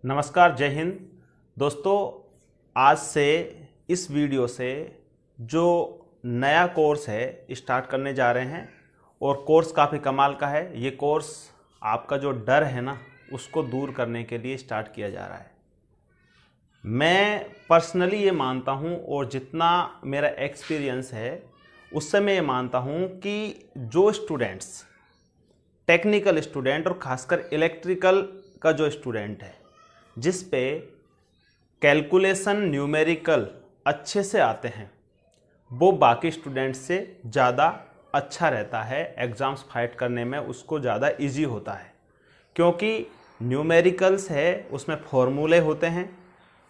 नमस्कार, जय हिंद। दोस्तों, आज से इस वीडियो से जो नया कोर्स है स्टार्ट करने जा रहे हैं और कोर्स काफ़ी कमाल का है। ये कोर्स आपका जो डर है ना, उसको दूर करने के लिए स्टार्ट किया जा रहा है। मैं पर्सनली ये मानता हूँ और जितना मेरा एक्सपीरियंस है उससे मैं ये मानता हूँ कि जो स्टूडेंट्स टेक्निकल स्टूडेंट और ख़ासकर इलेक्ट्रिकल का जो स्टूडेंट है, जिस पे कैलकुलेशन न्यूमेरिकल अच्छे से आते हैं, वो बाकी स्टूडेंट्स से ज़्यादा अच्छा रहता है। एग्ज़ाम्स फाइट करने में उसको ज़्यादा इजी होता है, क्योंकि न्यूमेरिकल्स है उसमें फॉर्मूले होते हैं,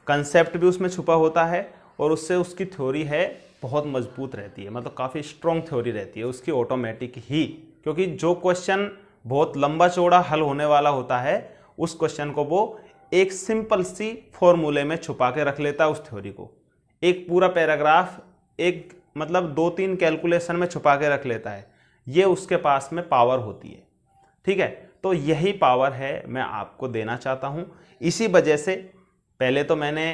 कंसेप्ट भी उसमें छुपा होता है और उससे उसकी थ्योरी है बहुत मजबूत रहती है, मतलब काफ़ी स्ट्रॉन्ग थ्योरी रहती है उसकी ऑटोमेटिक ही। क्योंकि जो क्वेश्चन बहुत लंबा चौड़ा हल होने वाला होता है, उस क्वेश्चन को वो एक सिंपल सी फॉर्मूले में छुपा के रख लेता है। उस थ्योरी को एक पूरा पैराग्राफ एक मतलब 2-3 कैलकुलेशन में छुपा के रख लेता है। ये उसके पास में पावर होती है। ठीक है, तो यही पावर है मैं आपको देना चाहता हूँ। इसी वजह से पहले तो मैंने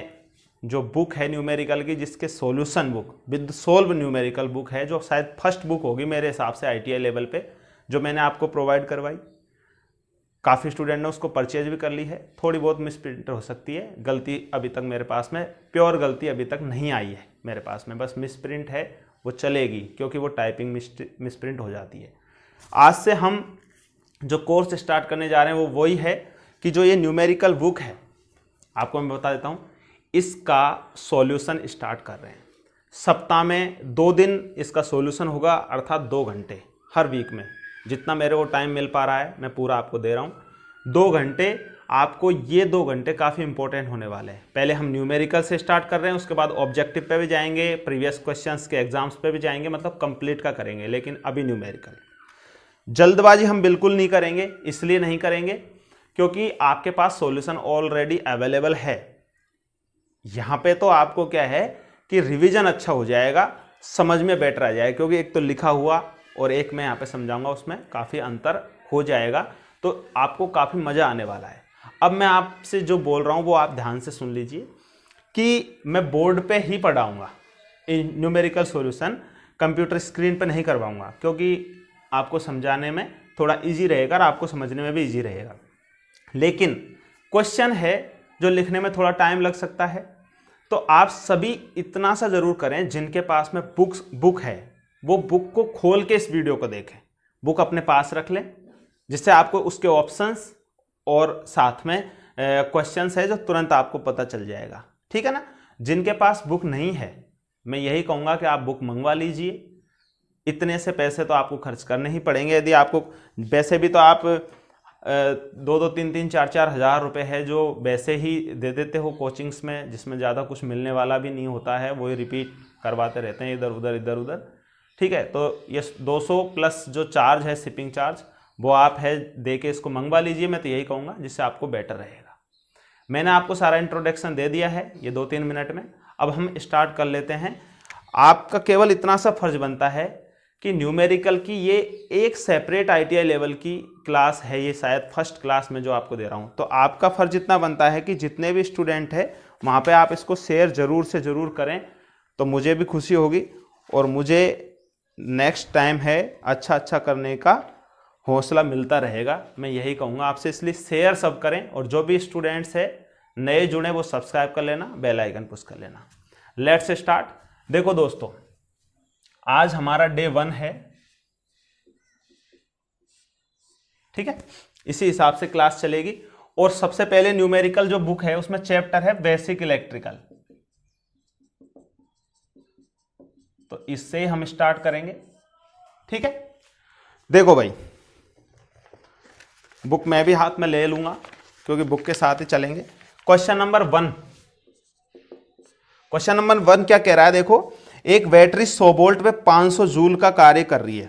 जो बुक है न्यूमेरिकल की, जिसके solution book with solve numerical book है, जो शायद फर्स्ट बुक होगी मेरे हिसाब से ITI लेवल पे, जो मैंने आपको प्रोवाइड करवाई। काफ़ी स्टूडेंट ने उसको परचेज भी कर ली है। थोड़ी बहुत मिसप्रिंट हो सकती है, गलती अभी तक मेरे पास में प्योर गलती अभी तक नहीं आई है मेरे पास में, बस मिसप्रिंट है, वो चलेगी क्योंकि वो टाइपिंग मिसप्रिंट हो जाती है। आज से हम जो कोर्स स्टार्ट करने जा रहे हैं वो वही है कि जो ये न्यूमेरिकल बुक है, आपको मैं बता देता हूँ, इसका सॉल्यूशन स्टार्ट कर रहे हैं। सप्ताह में 2 दिन इसका सॉल्यूशन होगा, अर्थात 2 घंटे हर वीक में। जितना मेरे को टाइम मिल पा रहा है मैं पूरा आपको दे रहा हूँ। 2 घंटे आपको, ये 2 घंटे काफ़ी इंपॉर्टेंट होने वाले हैं। पहले हम न्यूमेरिकल से स्टार्ट कर रहे हैं, उसके बाद ऑब्जेक्टिव पे भी जाएंगे, प्रीवियस क्वेश्चंस के एग्जाम्स पे भी जाएंगे, मतलब कंप्लीट का करेंगे। लेकिन अभी न्यूमेरिकल जल्दबाजी हम बिल्कुल नहीं करेंगे। इसलिए नहीं करेंगे क्योंकि आपके पास सॉल्यूशन ऑलरेडी अवेलेबल है। यहाँ पे तो आपको क्या है कि रिवीजन अच्छा हो जाएगा, समझ में बेटर आ जाएगा, क्योंकि एक तो लिखा हुआ और एक मैं यहाँ पे समझाऊंगा, उसमें काफ़ी अंतर हो जाएगा। तो आपको काफ़ी मज़ा आने वाला है। अब मैं आपसे जो बोल रहा हूँ वो आप ध्यान से सुन लीजिए कि मैं बोर्ड पे ही पढ़ाऊँगा। न्यूमेरिकल सॉल्यूशन कंप्यूटर स्क्रीन पे नहीं करवाऊँगा, क्योंकि आपको समझाने में थोड़ा ईजी रहेगा और आपको समझने में भी ईजी रहेगा। लेकिन क्वेश्चन है जो लिखने में थोड़ा टाइम लग सकता है, तो आप सभी इतना सा ज़रूर करें, जिनके पास में बुक है वो बुक को खोल के इस वीडियो को देखें। बुक अपने पास रख लें, जिससे आपको उसके ऑप्शंस और साथ में क्वेश्चंस है जो तुरंत आपको पता चल जाएगा। ठीक है ना। जिनके पास बुक नहीं है, मैं यही कहूँगा कि आप बुक मंगवा लीजिए। इतने से पैसे तो आपको खर्च करने ही पड़ेंगे। यदि आपको वैसे भी तो आप 2-2, 3-3, 4-4 हज़ार रुपये है जो वैसे ही दे देते हो कोचिंग्स में, जिसमें ज़्यादा कुछ मिलने वाला भी नहीं होता है, वही रिपीट करवाते रहते हैं इधर उधर। ठीक है, तो ये 200 प्लस जो चार्ज है शिपिंग चार्ज, वो आप है दे के इसको मंगवा लीजिए। मैं तो यही कहूँगा, जिससे आपको बेटर रहेगा। मैंने आपको सारा इंट्रोडक्शन दे दिया है ये 2-3 मिनट में। अब हम स्टार्ट कर लेते हैं। आपका केवल इतना सा फर्ज बनता है कि न्यूमेरिकल की ये एक सेपरेट ITI लेवल की क्लास है, ये शायद फर्स्ट क्लास में जो आपको दे रहा हूँ। तो आपका फर्ज इतना बनता है कि जितने भी स्टूडेंट है वहाँ पे आप इसको शेयर ज़रूर से ज़रूर करें, तो मुझे भी खुशी होगी और मुझे नेक्स्ट टाइम है अच्छा करने का हौसला मिलता रहेगा। मैं यही कहूँगा आपसे, इसलिए शेयर सब करें। और जो भी स्टूडेंट्स है नए जुड़े, वो सब्सक्राइब कर लेना, बेल आइकन पुश कर लेना। Let's start. देखो दोस्तों, आज हमारा डे 1 है। ठीक है, इसी हिसाब से क्लास चलेगी। और सबसे पहले न्यूमेरिकल जो बुक है उसमें चैप्टर है बेसिक इलेक्ट्रिकल, तो इससे हम स्टार्ट करेंगे। ठीक है, देखो भाई, बुक मैं भी हाथ में ले लूंगा क्योंकि बुक के साथ ही चलेंगे। क्वेश्चन नंबर 1 क्या कह रहा है, देखो, एक बैटरी 100 वोल्ट पे 500 जूल का कार्य कर रही है।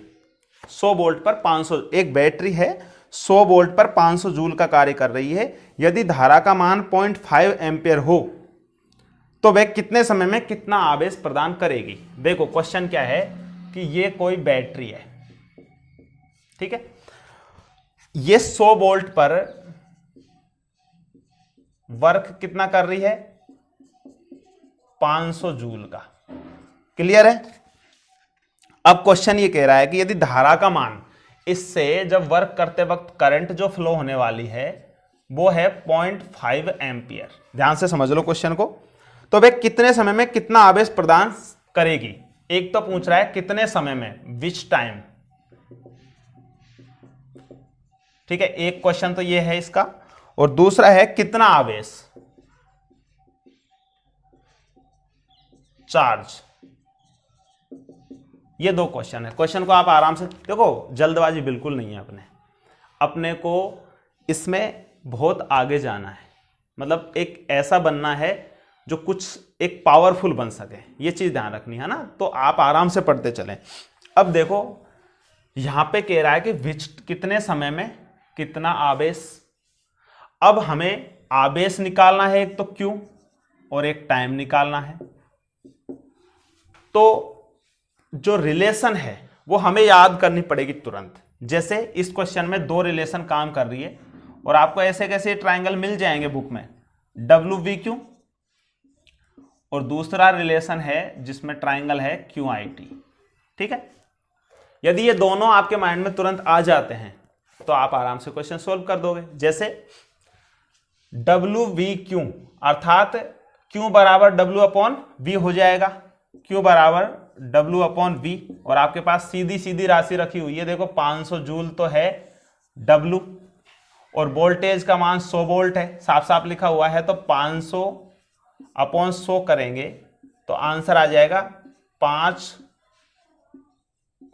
100 वोल्ट पर 500, एक बैटरी है 100 वोल्ट पर 500 जूल का कार्य कर रही है। यदि धारा का मान 0.5 एम्पियर हो तो वह कितने समय में कितना आवेश प्रदान करेगी। देखो क्वेश्चन क्या है कि ये कोई बैटरी है। ठीक है, ये 100 वोल्ट पर वर्क कितना कर रही है, 500 जूल का। क्लियर है। अब क्वेश्चन ये कह रहा है कि यदि धारा का मान, इससे जब वर्क करते वक्त करंट जो फ्लो होने वाली है वो है 0.5 एम्पियर। ध्यान से समझ लो क्वेश्चन को। तो वह कितने समय में कितना आवेश प्रदान करेगी। एक तो पूछ रहा है कितने समय में, विच टाइम। ठीक है, एक क्वेश्चन तो ये है इसका, और दूसरा है कितना आवेश, चार्ज। ये दो क्वेश्चन है। क्वेश्चन को आप आराम से देखो, जल्दबाजी बिल्कुल नहीं है अपने को इसमें बहुत आगे जाना है। मतलब एक ऐसा बनना है जो कुछ एक पावरफुल बन सके, ये चीज ध्यान रखनी है ना। तो आप आराम से पढ़ते चलें। अब देखो यहां पे कह रहा है कि विच, कितने समय में कितना आवेश। अब हमें आवेश निकालना है एक तो क्यू, और एक टाइम निकालना है। तो जो रिलेशन है वो हमें याद करनी पड़ेगी तुरंत। जैसे इस क्वेश्चन में दो रिलेशन काम कर रही है, और आपको ऐसे कैसे ट्रायंगल मिल जाएंगे बुक में, डब्ल्यू वी क्यू, और दूसरा रिलेशन है जिसमें ट्रायंगल है क्यू आई टी। ठीक है, यदि ये दोनों आपके माइंड में तुरंत आ जाते हैं तो आप आराम से क्वेश्चन सोल्व कर दोगे। जैसे डब्ल्यू वी क्यू अर्थात क्यू बराबर डब्ल्यू अपॉन वी हो जाएगा, क्यू बराबर डब्ल्यू अपॉन वी, और आपके पास सीधी सीधी राशि रखी हुई है। देखो 500 जूल तो है डब्ल्यू, और वोल्टेज का मान 100 वोल्ट है, साफ साफ लिखा हुआ है। तो 500 अपॉन 100 करेंगे तो आंसर आ जाएगा 5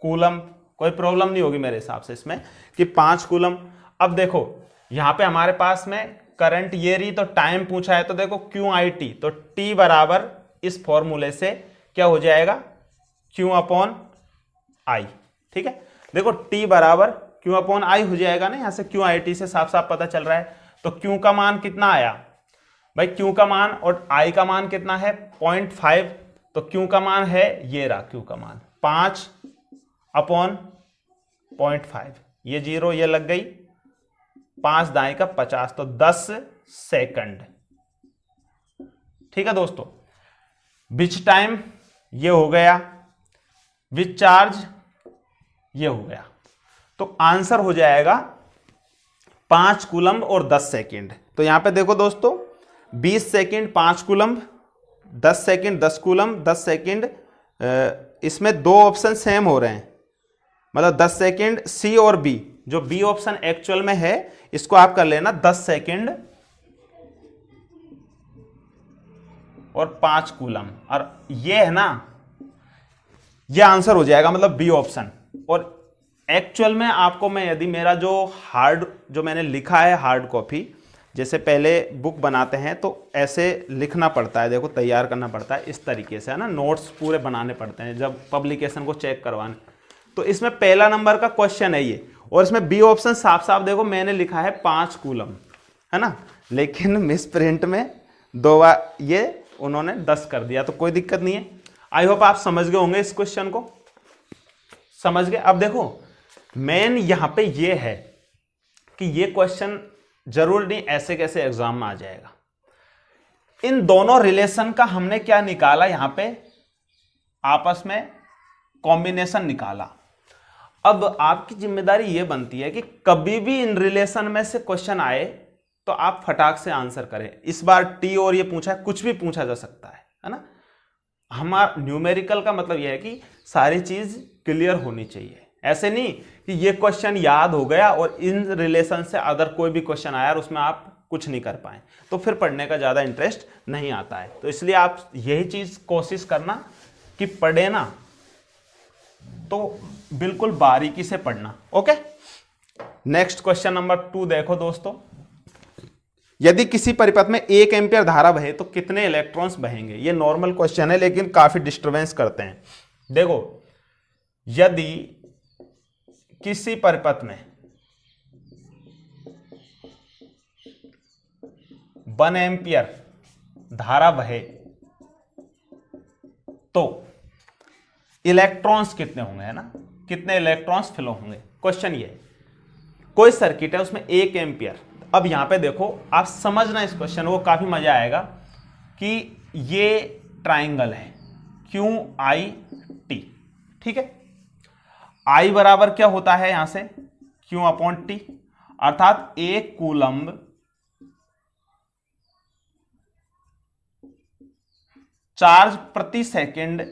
कूलम। कोई प्रॉब्लम नहीं होगी मेरे हिसाब से इसमें कि 5 कूलम। अब देखो यहां पे हमारे पास में करंट ये रही, तो टाइम पूछा है, तो देखो क्यू आई टी, तो टी बराबर इस फॉर्मूले से क्या हो जाएगा, क्यू अपॉन आई। ठीक है, देखो टी बराबर क्यू अपॉन आई हो जाएगा ना, यहां से क्यू आई टी से साफ साफ पता चल रहा है। तो क्यू का मान कितना आया भाई, क्यू का मान और आई का मान कितना है 0.5। तो क्यू का मान है ये रहा, क्यू का मान 5 अपॉन 0.5, ये जीरो ये लग गई, 5 दाएं का 50, तो 10 सेकंड। ठीक है दोस्तों, विच टाइम ये हो गया, विच चार्ज ये हो गया। तो आंसर हो जाएगा 5 कूलम और 10 सेकंड। तो यहां पे देखो दोस्तों 20 second 5 coulomb, 10 second 10 coulomb, 10 second, इसमें दो ऑप्शन सेम हो रहे हैं, मतलब 10 सेकंड सी और बी। जो बी ऑप्शन एक्चुअल में है इसको आप कर लेना 10 सेकंड और 5 कूलम, और ये है ना, ये आंसर हो जाएगा, मतलब बी ऑप्शन। और एक्चुअल में आपको मैं, यदि मेरा जो मैंने लिखा है हार्ड कॉपी, जैसे पहले बुक बनाते हैं तो ऐसे लिखना पड़ता है, देखो तैयार करना पड़ता है इस तरीके से, है ना, नोट्स पूरे बनाने पड़ते हैं जब पब्लिकेशन को चेक करवाने। तो इसमें पहला नंबर का क्वेश्चन है ये, और इसमें बी ऑप्शन साफ साफ देखो मैंने लिखा है 5 कूलम, है ना, लेकिन मिस प्रिंट में 2 बार ये उन्होंने 10 कर दिया, तो कोई दिक्कत नहीं है। आई होप आप समझ गए होंगे, इस क्वेश्चन को समझ गए। अब देखो मेन यहां पे ये है कि ये क्वेश्चन जरूर नहीं ऐसे कैसे एग्जाम में आ जाएगा। इन दोनों रिलेशन का हमने क्या निकाला, यहां पे आपस में कॉम्बिनेशन निकाला। अब आपकी जिम्मेदारी यह बनती है कि कभी भी इन रिलेशन में से क्वेश्चन आए तो आप फटाक से आंसर करें। इस बार टी और ये पूछा, कुछ भी पूछा जा सकता है ना। हमारा न्यूमेरिकल का मतलब यह है कि सारी चीज क्लियर होनी चाहिए। ऐसे नहीं कि ये क्वेश्चन याद हो गया और इन रिलेशन से अदर कोई भी क्वेश्चन आया और उसमें आप कुछ नहीं कर पाए, तो फिर पढ़ने का ज्यादा इंटरेस्ट नहीं आता है। तो इसलिए आप यही चीज कोशिश करना कि पढ़े ना तो बिल्कुल बारीकी से पढ़ना। ओके, नेक्स्ट क्वेश्चन नंबर 2 देखो दोस्तों। यदि किसी परिपथ में 1 एम्पियर धारा बहे तो कितने इलेक्ट्रॉन्स बहेंगे। ये नॉर्मल क्वेश्चन है लेकिन काफी डिस्टरबेंस करते हैं। देखो यदि किसी परिपथ में 1 एम्पियर धारा बहे तो इलेक्ट्रॉन्स कितने होंगे, है ना, कितने इलेक्ट्रॉन्स फ्लो होंगे। क्वेश्चन ये है, कोई सर्किट है उसमें 1 एम्पियर, अब यहां पे देखो, आप समझना इस क्वेश्चन को, काफी मजा आएगा कि ये ट्राइंगल है क्यू आई टी, ठीक है। आई बराबर क्या होता है यहां से, क्यू अपॉन टी, अर्थात एक कूलम्ब चार्ज प्रति सेकंड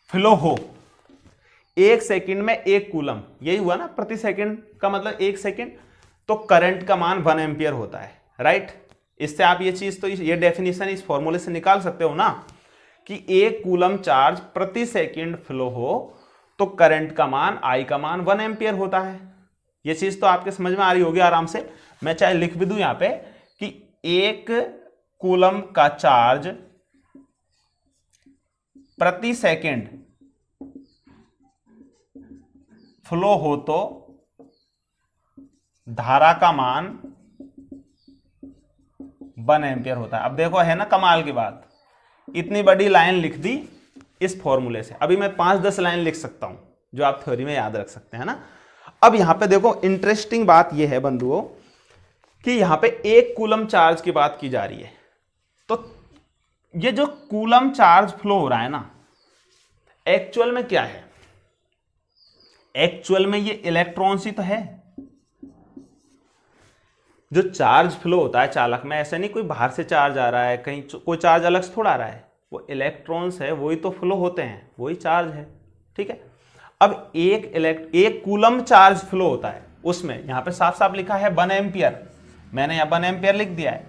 फ्लो हो, एक सेकंड में एक कूलम, यही हुआ ना, प्रति सेकंड का मतलब एक सेकंड, तो करंट का मान 1 एम्पियर होता है, राइट। इससे आप ये चीज, तो ये डेफिनेशन इस फॉर्मूले से निकाल सकते हो ना, कि एक कूलम चार्ज प्रति सेकंड फ्लो हो तो करंट का मान, आई का मान 1 एम्पियर होता है। ये चीज तो आपके समझ में आ रही होगी आराम से। मैं चाहे लिख भी दूं यहां पे कि एक कूलम का चार्ज प्रति सेकंड फ्लो हो तो धारा का मान 1 एम्पियर होता है। अब देखो, है ना कमाल की बात, इतनी बड़ी लाइन लिख दी इस फॉर्मूले से। अभी मैं 5-10 लाइन लिख सकता हूं जो आप थ्योरी में याद रख सकते हैं ना। अब यहां पे देखो, इंटरेस्टिंग बात यह है बंधुओं कि यहां पे एक कूलम चार्ज की बात की जा रही है, तो ये जो कूलम चार्ज फ्लो हो रहा है ना, एक्चुअल में क्या है, एक्चुअल में ये इलेक्ट्रॉन्स ही तो है। जो चार्ज फ्लो होता है चालक में, ऐसा नहीं कोई बाहर से चार्ज आ रहा है, कहीं कोई चार्ज अलग से थोड़ा आ रहा है, वो इलेक्ट्रॉन्स है, वही तो फ्लो होते हैं, वही चार्ज है, ठीक है। अब एक कूलम चार्ज फ्लो होता है, उसमें यहां पे साफ साफ लिखा है 1 एम्पियर, मैंने यहां 1 एम्पियर लिख दिया है।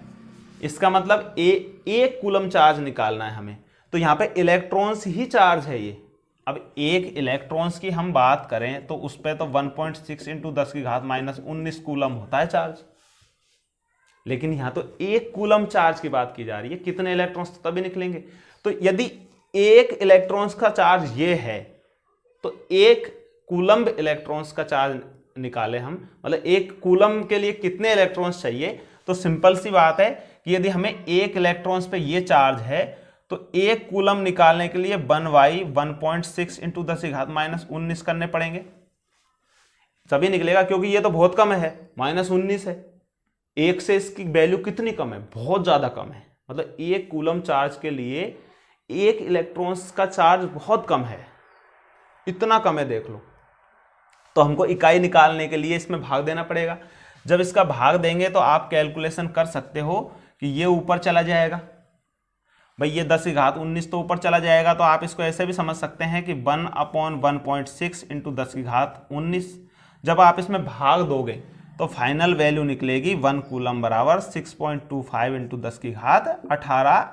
इसका मतलब एक कूलम चार्ज निकालना है हमें, तो यहां पे इलेक्ट्रॉन्स ही चार्ज है ये। अब एक इलेक्ट्रॉन्स की हम बात करें तो उस पर तो 1.6 × 10⁻⁻19 कूलम होता है चार्ज, लेकिन यहां तो एक कूलम चार्ज की बात की जा रही है, कितने इलेक्ट्रॉन्स तो तभी निकलेंगे। तो यदि एक इलेक्ट्रॉन्स का चार्ज ये है, तो एक कूलम्ब इलेक्ट्रॉन्स का चार्ज निकाले हम, मतलब एक कूलम के लिए कितने इलेक्ट्रॉन्स चाहिए, तो सिंपल सी बात है कि यदि हमें एक इलेक्ट्रॉन्स पे ये चार्ज है, तो एक कूलम निकालने के लिए 1/1.6 × 10⁻⁻19 करने पड़ेंगे, तभी निकलेगा, क्योंकि ये तो बहुत कम है, -19 है। एक से इसकी वैल्यू कितनी कम है, बहुत ज्यादा कम है। मतलब एक कूलम चार्ज के लिए एक इलेक्ट्रॉन्स का चार्ज बहुत कम है, इतना कम है, देख लो। तो हमको इकाई निकालने के लिए इसमें भाग देना पड़ेगा। जब इसका भाग देंगे तो आप कैलकुलेशन कर सकते हो कि ये ऊपर चला जाएगा, भाई ये 10⁻19 तो ऊपर चला जाएगा, तो आप इसको ऐसे भी समझ सकते हैं कि 1/1.6 × 10⁻19। जब आप इसमें भाग दोगे तो फाइनल वैल्यू निकलेगी 1 कूलम बराबर 6.25 × 10⁻18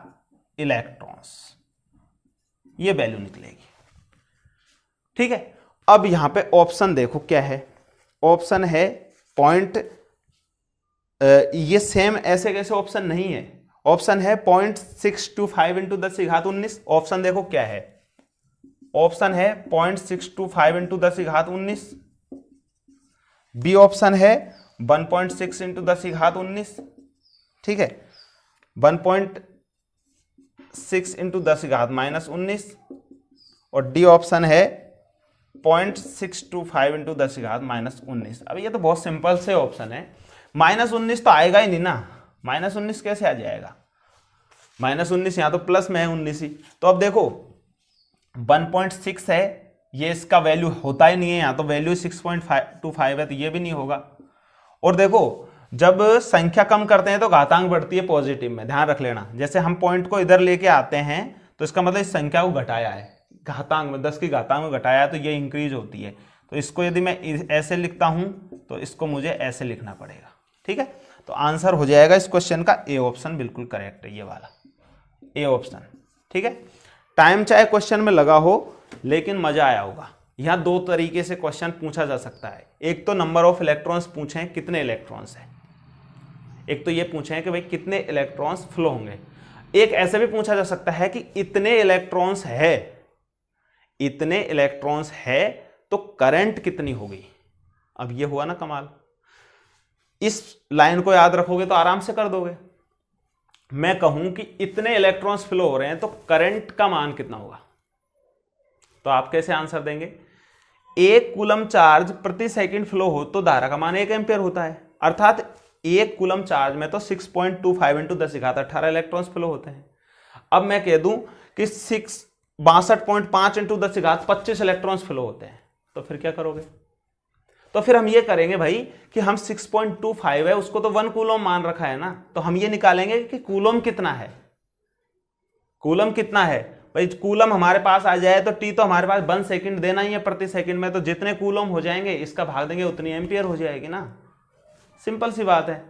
इलेक्ट्रॉन्स, ये वैल्यू निकलेगी, ठीक है। अब यहां पे ऑप्शन देखो क्या है, ऑप्शन है पॉइंट, ये सेम ऐसे कैसे ऑप्शन नहीं है, ऑप्शन है 0.625 × 10⁻19। ऑप्शन देखो क्या है, ऑप्शन है 0.625 × 10⁻19, बी ऑप्शन है 1.6 × 10⁻19, ठीक है, 1.6 × 10⁻−19, और डी ऑप्शन है 0.625 × 10⁻−19। अब ये तो बहुत सिंपल से ऑप्शन है, -19 तो आएगा ही नहीं ना, -19 कैसे आ जाएगा, -19 यहां तो प्लस में है 19 ही। तो अब देखो 1.6 है, ये इसका वैल्यू होता ही नहीं है, यहां तो वैल्यू 6.25 है, तो ये भी नहीं होगा। और देखो जब संख्या कम करते हैं तो घातांक बढ़ती है पॉजिटिव में, ध्यान रख लेना। जैसे हम पॉइंट को इधर लेके आते हैं तो इसका मतलब इस संख्या को घटाया है, घातांक में 10 की घातांक में घटाया है, तो ये इंक्रीज होती है। तो इसको यदि मैं ऐसे लिखता हूं तो इसको मुझे ऐसे लिखना पड़ेगा, ठीक है। तो आंसर हो जाएगा इस क्वेश्चन का ए ऑप्शन, बिल्कुल करेक्ट है ये वाला ए ऑप्शन, ठीक है। टाइम चाहे क्वेश्चन में लगा हो लेकिन मजा आया होगा। यहां 2 तरीके से क्वेश्चन पूछा जा सकता है, एक तो नंबर ऑफ इलेक्ट्रॉन्स पूछे कितने इलेक्ट्रॉन्स हैं, एक तो ये पूछे कि भाई कितने इलेक्ट्रॉन्स फ्लो होंगे। एक ऐसे भी पूछा जा सकता है कि इतने इलेक्ट्रॉन्स है, इतने इलेक्ट्रॉन्स है तो करंट कितनी होगी। अब ये हुआ ना कमाल, इस लाइन को याद रखोगे तो आराम से कर दोगे। मैं कहूं कि इतने इलेक्ट्रॉन्स फ्लो हो रहे हैं तो करंट का मान कितना होगा, तो आप कैसे आंसर देंगे। एक कूलम चार्ज प्रति सेकंड फ्लो हो तो धारा का मान 1 एम्पियर होता है, अर्थात 1 कूलम चार्ज में तो 6.25 इंटू 10 घात 18 इलेक्ट्रॉन्स फ्लो होते हैं। अब मैं कह दूं कि 62.5 इंटू 10 घात 25 इलेक्ट्रॉन्स फ्लो होते हैं, तो फिर क्या करोगे? तो फिर हम ये करेंगे भाई कि हम 6.25 है उसको तो 1 कूलम मान रखा है ना, तो हम ये निकालेंगे कि कूलम कितना है। कूलम कितना है भाई, कूलम हमारे पास आ जाए तो टी तो हमारे पास 1 सेकंड देना ही है प्रति सेकंड में, तो जितने कूलम हो जाएंगे इसका भाग देंगे उतनी एम्पियर हो जाएगी ना। सिंपल सी बात है,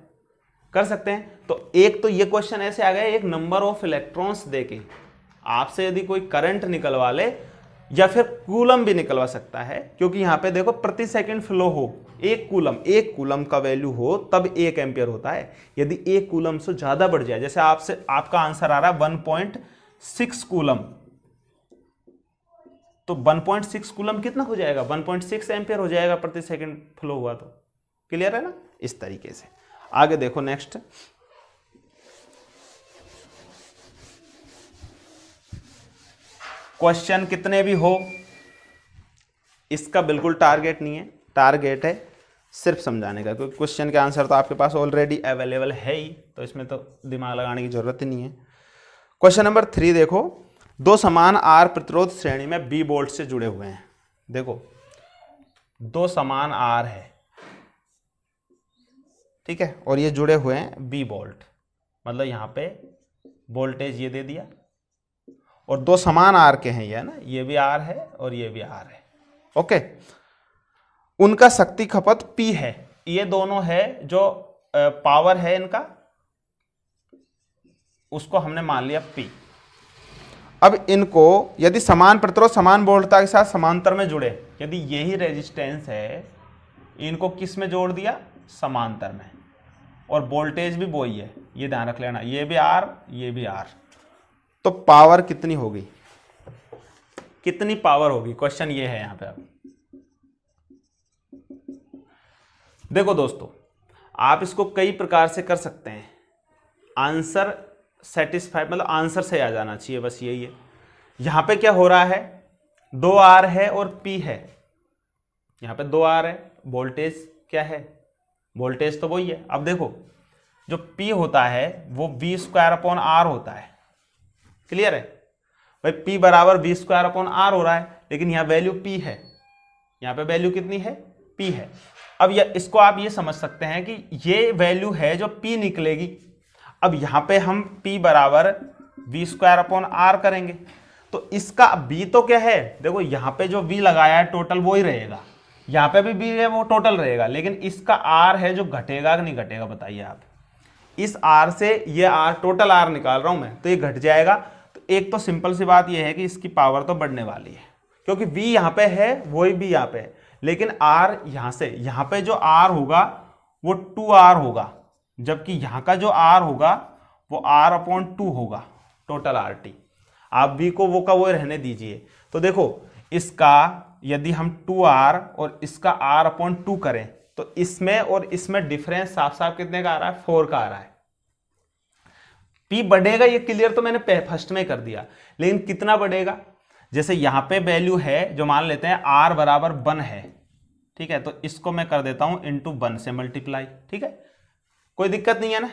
कर सकते हैं। तो एक तो ये क्वेश्चन ऐसे आ गया, एक नंबर ऑफ इलेक्ट्रॉन्स देके आपसे यदि कोई करंट निकलवा ले या फिर कूलम भी निकलवा सकता है, क्योंकि यहां पे देखो प्रति सेकंड फ्लो हो, 1 कूलम का वैल्यू हो तब 1 एम्पियर होता है। यदि 1 कूलम से ज्यादा बढ़ जाए, जैसे आपसे आपका आंसर आ रहा है 1.6 कूलम, तो 1.6 कूलम कितना हो जाएगा? 1.6 एम्पियर हो जाएगा प्रति सेकंड फ्लो हुआ तो। क्लियर है ना? इस तरीके से आगे देखो नेक्स्ट। क्वेश्चन कितने भी हो इसका बिल्कुल टारगेट नहीं है, टारगेट है सिर्फ समझाने का, क्योंकि क्वेश्चन के आंसर तो आपके पास ऑलरेडी अवेलेबल है ही, तो इसमें तो दिमाग लगाने की जरूरत ही नहीं है। क्वेश्चन नंबर 3 देखो, 2 समान आर प्रतिरोध श्रेणी में बी बोल्ट से जुड़े हुए हैं। देखो 2 समान आर है, ठीक है, और ये जुड़े हुए हैं बी बोल्ट, मतलब यहां पे वोल्टेज ये दे दिया, और 2 समान आर के हैं ये ना, ये भी आर है और ये भी आर है। ओके, उनका शक्ति खपत P है, ये दोनों है जो पावर है इनका, उसको हमने मान लिया P। अब इनको यदि समान प्रतिरोध समान वोल्टता के साथ समांतर में जुड़े, यदि यही रेजिस्टेंस है, इनको किस में जोड़ दिया? समांतर में, और वोल्टेज भी वही है, ये ध्यान रख लेना, ये भी आर ये भी आर, तो पावर कितनी होगी? कितनी पावर होगी, क्वेश्चन ये है यहां पे। अब देखो दोस्तों, आप इसको कई प्रकार से कर सकते हैं, आंसर सेटिस्फाई मतलब आंसर से आ जाना चाहिए, बस यही है। यहां पे क्या हो रहा है, 2 आर है और P है, यहां पे 2 आर है, वोल्टेज क्या है? वोल्टेज तो वही है। अब देखो जो P होता है वो V²/R होता है। क्लियर है भाई, P बराबर V²/R हो रहा है, लेकिन यहां वैल्यू P है, यहां पे वैल्यू कितनी है? P है। अब इसको आप ये समझ सकते हैं कि ये वैल्यू है जो P निकलेगी। अब यहां पे हम P बराबर V²/R करेंगे, तो इसका V तो क्या है? देखो यहां पे जो V लगाया है टोटल वो ही रहेगा, यहां पे भी V है वो टोटल रहेगा, लेकिन इसका R है जो घटेगा कि नहीं घटेगा? बताइए आप। इस R से ये R टोटल R निकाल रहा हूं मैं, तो ये घट जाएगा। तो एक तो सिंपल सी बात ये है कि इसकी पावर तो बढ़ने वाली है, क्योंकि V यहां पे है वही भी यहां पे है, लेकिन R यहां से यहां पे जो R होगा वो 2R होगा, जबकि यहां का जो R होगा वो R/2 होगा टोटल RT। आप V को वो का वो रहने दीजिए। तो देखो इसका यदि हम 2R और इसका R/2 करें तो इसमें और इसमें डिफरेंस साफ साफ कितने का आ रहा है? 4 का आ रहा है। P बढ़ेगा, ये क्लियर तो मैंने फर्स्ट में कर दिया, लेकिन कितना बढ़ेगा? जैसे यहां पे वैल्यू है जो मान लेते हैं R बराबर 1 है, ठीक है, तो इसको मैं कर देता हूं इंटू 1 से मल्टीप्लाई, ठीक है, कोई दिक्कत नहीं है ना।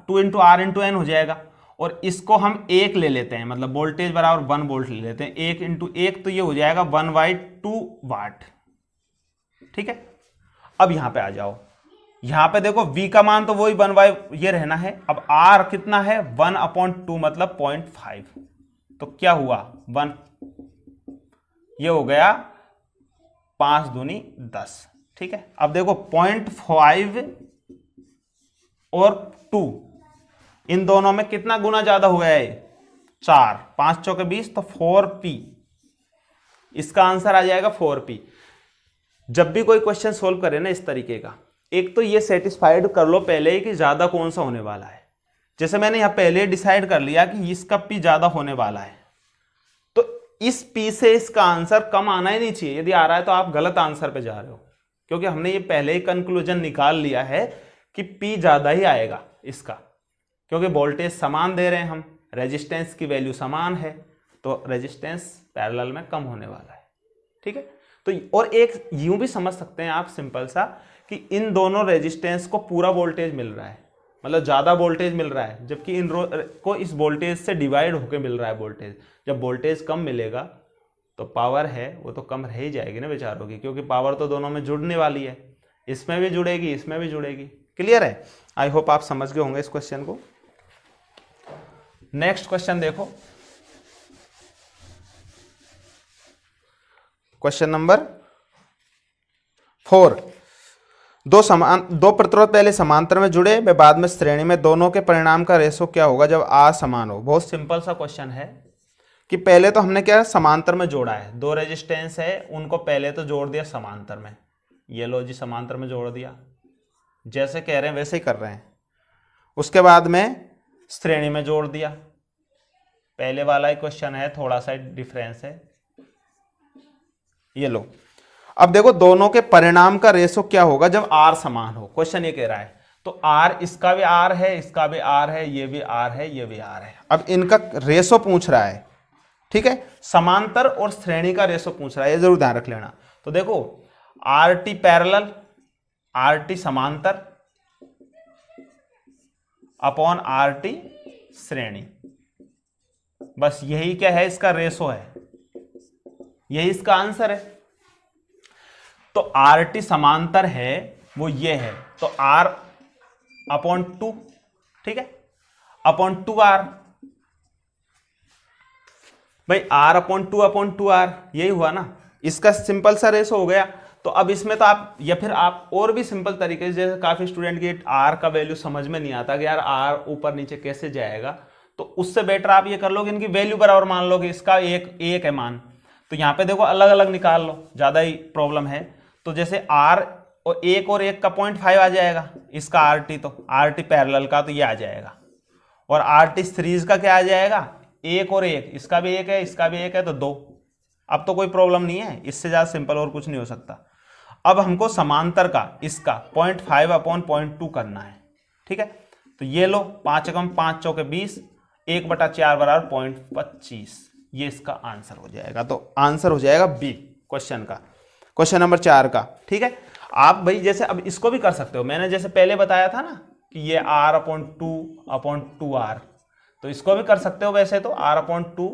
2 इंटू R इंटू N हो जाएगा, और इसको हम 1 ले लेते हैं, मतलब वोल्टेज बराबर 1 वोल्ट ले लेते हैं, 1 इंटू 1 तो ये हो जाएगा 1/2 वाट, ठीक है। अब यहां पे आ जाओ, यहां पे देखो V का मान तो वही 1 ये रहना है। अब R कितना है? 1/2 मतलब 0.5, तो क्या हुआ? 1, ये हो गया 5 दूनी 10, ठीक है। अब देखो 0.5 और 2, इन दोनों में कितना गुना ज्यादा हुआ है? 4, 5 चौके 20, तो 4P, इसका आंसर आ जाएगा 4P। जब भी कोई क्वेश्चन सोल्व करे ना इस तरीके का, एक तो ये सेटिस्फाइड कर लो पहले ही कि ज्यादा कौन सा होने वाला है। जैसे मैंने यहां पहले डिसाइड कर लिया कि इसका P ज्यादा होने वाला है, तो इस P से इसका आंसर कम आना ही नहीं चाहिए। यदि आ रहा है तो आप गलत आंसर पे जा रहे हो, क्योंकि हमने ये पहले ही कंक्लूजन निकाल लिया है कि P ज्यादा ही आएगा इसका, क्योंकि वोल्टेज समान दे रहे हैं हम, रेजिस्टेंस की वैल्यू समान है, तो रेजिस्टेंस पैरेलल में कम होने वाला है, ठीक है। तो और एक यूं भी समझ सकते हैं आप सिंपल सा, कि इन दोनों रेजिस्टेंस को पूरा वोल्टेज मिल रहा है, मतलब ज़्यादा वोल्टेज मिल रहा है, जबकि इन को इस वोल्टेज से डिवाइड होकर मिल रहा है वोल्टेज। जब वोल्टेज कम मिलेगा तो पावर है वो तो कम रह ही जाएगी ना बेचारों की, क्योंकि पावर तो दोनों में जुड़ने वाली है, इसमें भी जुड़ेगी इसमें भी जुड़ेगी। क्लियर है? आई होप आप समझ गए होंगे इस क्वेश्चन को। नेक्स्ट क्वेश्चन देखो, क्वेश्चन नंबर 4। दो प्रतिरोध पहले समांतर में जुड़े वे बाद में श्रेणी में, दोनों के परिणाम का रेशो क्या होगा जब आर समान हो। बहुत सिंपल सा क्वेश्चन है कि पहले तो हमने क्या समांतर में जोड़ा है, दो रेजिस्टेंस है उनको पहले तो जोड़ दिया समांतर में, ये लो जी समांतर में जोड़ दिया, जैसे कह रहे हैं वैसे ही कर रहे हैं। उसके बाद में श्रेणी में जोड़ दिया, पहले वाला ही क्वेश्चन है, थोड़ा सा डिफरेंस है। ये लो, अब देखो दोनों के परिणाम का रेशो क्या होगा जब आर समान हो, क्वेश्चन ये कह रहा है। तो आर, इसका भी आर है, इसका भी आर है, ये भी आर है, ये भी आर है। अब इनका रेशो पूछ रहा है, ठीक है, समांतर और श्रेणी का रेशो पूछ रहा है, ये जरूर ध्यान रख लेना। तो देखो R T parallel, R T समांतर अपॉन आर टी श्रेणी, बस यही क्या है, इसका रेशो है, यही इसका आंसर है। तो आर टी समांतर है वो ये है, तो आर अपॉन 2, ठीक है, अपॉन 2r, भाई आर अपॉन 2/2r, यही हुआ ना, इसका सिंपल सा रेशो हो गया। तो अब इसमें तो आप, या फिर आप और भी सिंपल तरीके से, जैसे काफी स्टूडेंट की आर का वैल्यू समझ में नहीं आता कि यार आर ऊपर नीचे कैसे जाएगा, तो उससे बेटर आप ये कर लो कि इनकी वैल्यू बराबर मान लो कि इसका एक है मान, तो यहाँ पे देखो अलग अलग निकाल लो, ज्यादा ही प्रॉब्लम है। तो जैसे आर और एक का 0.5 आ जाएगा, इसका आर टी, तो आर टी पैरेलल का तो ये आ जाएगा, और आर टी सीरीज का क्या आ जाएगा, 1 और 1, इसका भी 1 है इसका भी 1 है, तो 2। अब तो कोई प्रॉब्लम नहीं है, इससे ज्यादा सिंपल और कुछ नहीं हो सकता। अब हमको समांतर का इसका 0.5/0.2 करना है, ठीक है। तो ये लो 5 × 5 = 20, 1/4 बराबर 0.25, ये इसका आंसर हो जाएगा। तो आंसर हो जाएगा बी क्वेश्चन का, क्वेश्चन नंबर 4 का, ठीक है। आप भाई जैसे अब इसको भी कर सकते हो, मैंने जैसे पहले बताया था ना कि ये r/2/2r, तो इसको भी कर सकते हो। वैसे तो r/2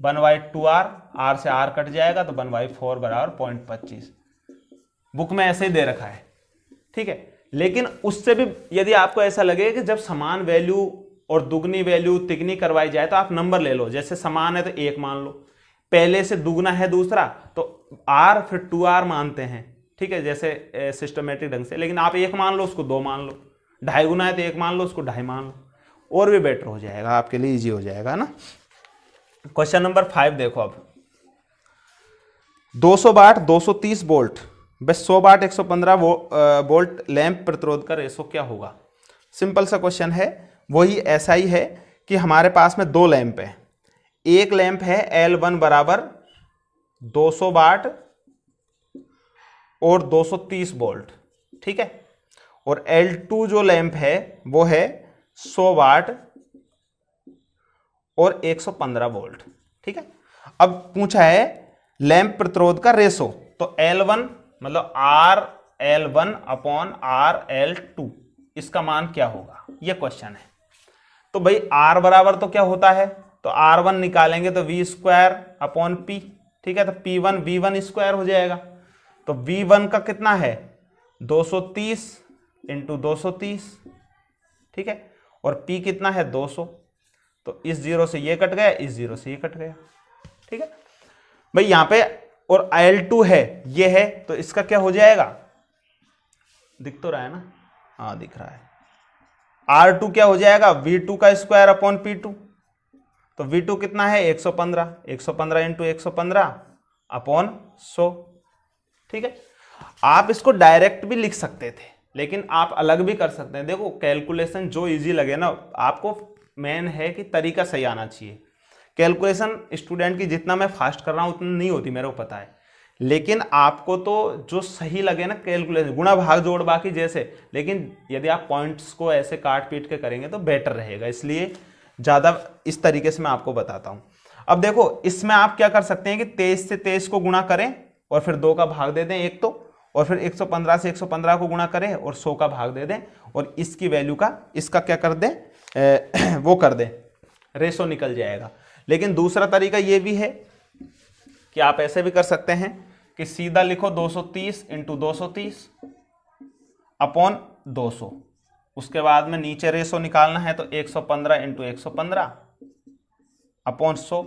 1/2r, r से r कट जाएगा तो 1/4 बराबर 0.25, बुक में ऐसे ही दे रखा है, ठीक है। लेकिन उससे भी यदि आपको ऐसा लगे कि जब समान वैल्यू और दुगनी वैल्यू तिगनी करवाई जाए तो आप नंबर ले लो, जैसे समान है तो 1 मान लो, पहले से दुगना है दूसरा तो r फिर 2r मानते हैं, ठीक है, जैसे सिस्टमेटिक ढंग से। लेकिन आप 1 मान लो उसको 2 मान लो, 2.5 गुना है तो 1 मान लो उसको 2.5 मान लो, और भी बेटर हो जाएगा, आपके लिए इजी हो जाएगा ना। क्वेश्चन नंबर 5 देखो, अब 200 वाट 230 वोल्ट व 100 वाट 115 वोल्ट लैंप प्रतिरोध का रेशो क्या होगा। सिंपल सा क्वेश्चन है, वही ऐसा ही है कि हमारे पास में 2 लैंप है, एक लैंप है L1 बराबर 200 वाट और 230 वोल्ट, ठीक है, और L2 जो लैंप है वो है 100 वाट और 115 वोल्ट, ठीक है। अब पूछा है लैंप प्रतिरोध का रेशो, तो L1 मतलब RL1/RL2, इसका मान क्या होगा, यह क्वेश्चन है। तो भाई R बराबर तो क्या होता है, तो R1 निकालेंगे तो V²/P, ठीक है, तो P1 V1² हो जाएगा। तो V1 का कितना है 230 × 230, ठीक है, और P कितना है 200, तो इस 0 से ये कट गया, इस 0 से ये कट गया, ठीक है भाई। यहां पे और L2 है, ये है, तो इसका क्या हो जाएगा, दिख तो रहा है ना, हाँ दिख रहा है। R2 क्या हो जाएगा V2² P2, तो V2 कितना है 115, 115 × 115/100, ठीक है। आप इसको डायरेक्ट भी लिख सकते थे, लेकिन आप अलग भी कर सकते हैं। देखो कैलकुलेशन जो इजी लगे ना, आपको मेन है कि तरीका सही आना चाहिए। कैलकुलेशन स्टूडेंट की जितना मैं फास्ट कर रहा हूं उतना नहीं होती, मेरे को पता है, लेकिन आपको तो जो सही लगे ना कैलकुलेशन, गुणा भाग जोड़ बाकी जैसे, लेकिन यदि आप पॉइंट्स को ऐसे काट पीट के करेंगे तो बेटर रहेगा, इसलिए ज़्यादा इस तरीके से मैं आपको बताता हूँ। अब देखो इसमें आप क्या कर सकते हैं कि 23 से 23 को गुणा करें और फिर 2 का भाग दे दें एक तो, और फिर 115 से 115 को गुणा करें और 100 का भाग दे दें और इसकी वैल्यू का इसका क्या कर दें, वो कर दें, रेशो निकल जाएगा। लेकिन दूसरा तरीका ये भी है कि आप ऐसे भी कर सकते हैं कि सीधा लिखो 230 इंटू 230 अपॉन 200, उसके बाद में नीचे रेशो निकालना है तो 115 इंटू 115 अपॉन 100।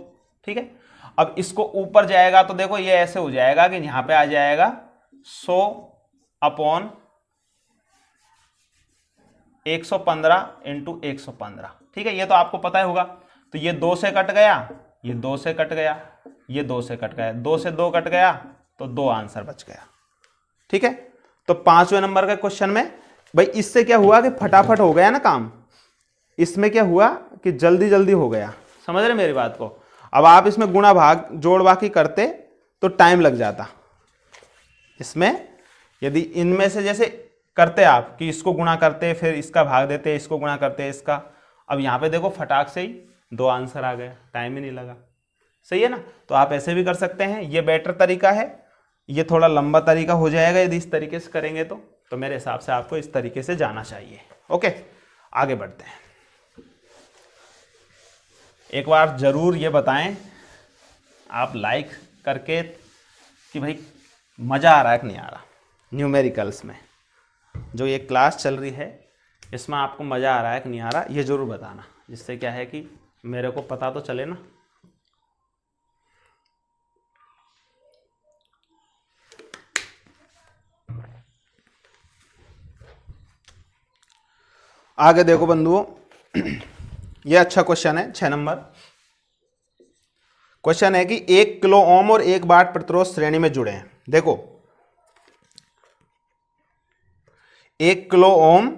ठीक है, अब इसको ऊपर जाएगा तो देखो ये ऐसे हो जाएगा कि यहां पे आ जाएगा 100 अपॉन 115 इंटू 115। ठीक है, ये तो आपको पता ही होगा। तो ये 2 से कट गया, ये 2 से कट गया, ये 2 से कट गया, 2 से 2 कट गया तो 2 आंसर बच गया। ठीक है, तो 5वें नंबर के क्वेश्चन में भाई इससे क्या हुआ कि फटाफट हो गया ना काम, इसमें क्या हुआ कि जल्दी जल्दी हो गया। समझ रहे मेरी बात को? अब आप इसमें गुणा भाग जोड़ बाकी करते तो टाइम लग जाता। इसमें यदि इनमें से जैसे करते आप कि इसको गुणा करते फिर इसका भाग देते, इसको गुणा करते इसका, अब यहां पे देखो फटाक से ही 2 आंसर आ गए, टाइम ही नहीं लगा। सही है ना? तो आप ऐसे भी कर सकते हैं, ये बेटर तरीका है। ये थोड़ा लंबा तरीका हो जाएगा यदि इस तरीके से करेंगे तो मेरे हिसाब से आपको इस तरीके से जाना चाहिए। ओके, आगे बढ़ते हैं। एक बार जरूर ये बताएं आप लाइक करके कि भाई मजा आ रहा है कि नहीं आ रहा न्यूमेरिकल्स में, जो ये क्लास चल रही है इसमें आपको मजा आ रहा है कि नहीं आ रहा, ये जरूर बताना, जिससे क्या है कि मेरे को पता तो चले ना। आगे देखो बंधुओं, ये अच्छा क्वेश्चन है। 6 नंबर क्वेश्चन है कि 1 किलो ओम और 1 वाट प्रतिरोध श्रेणी में जुड़े हैं। देखो 1 किलो ओम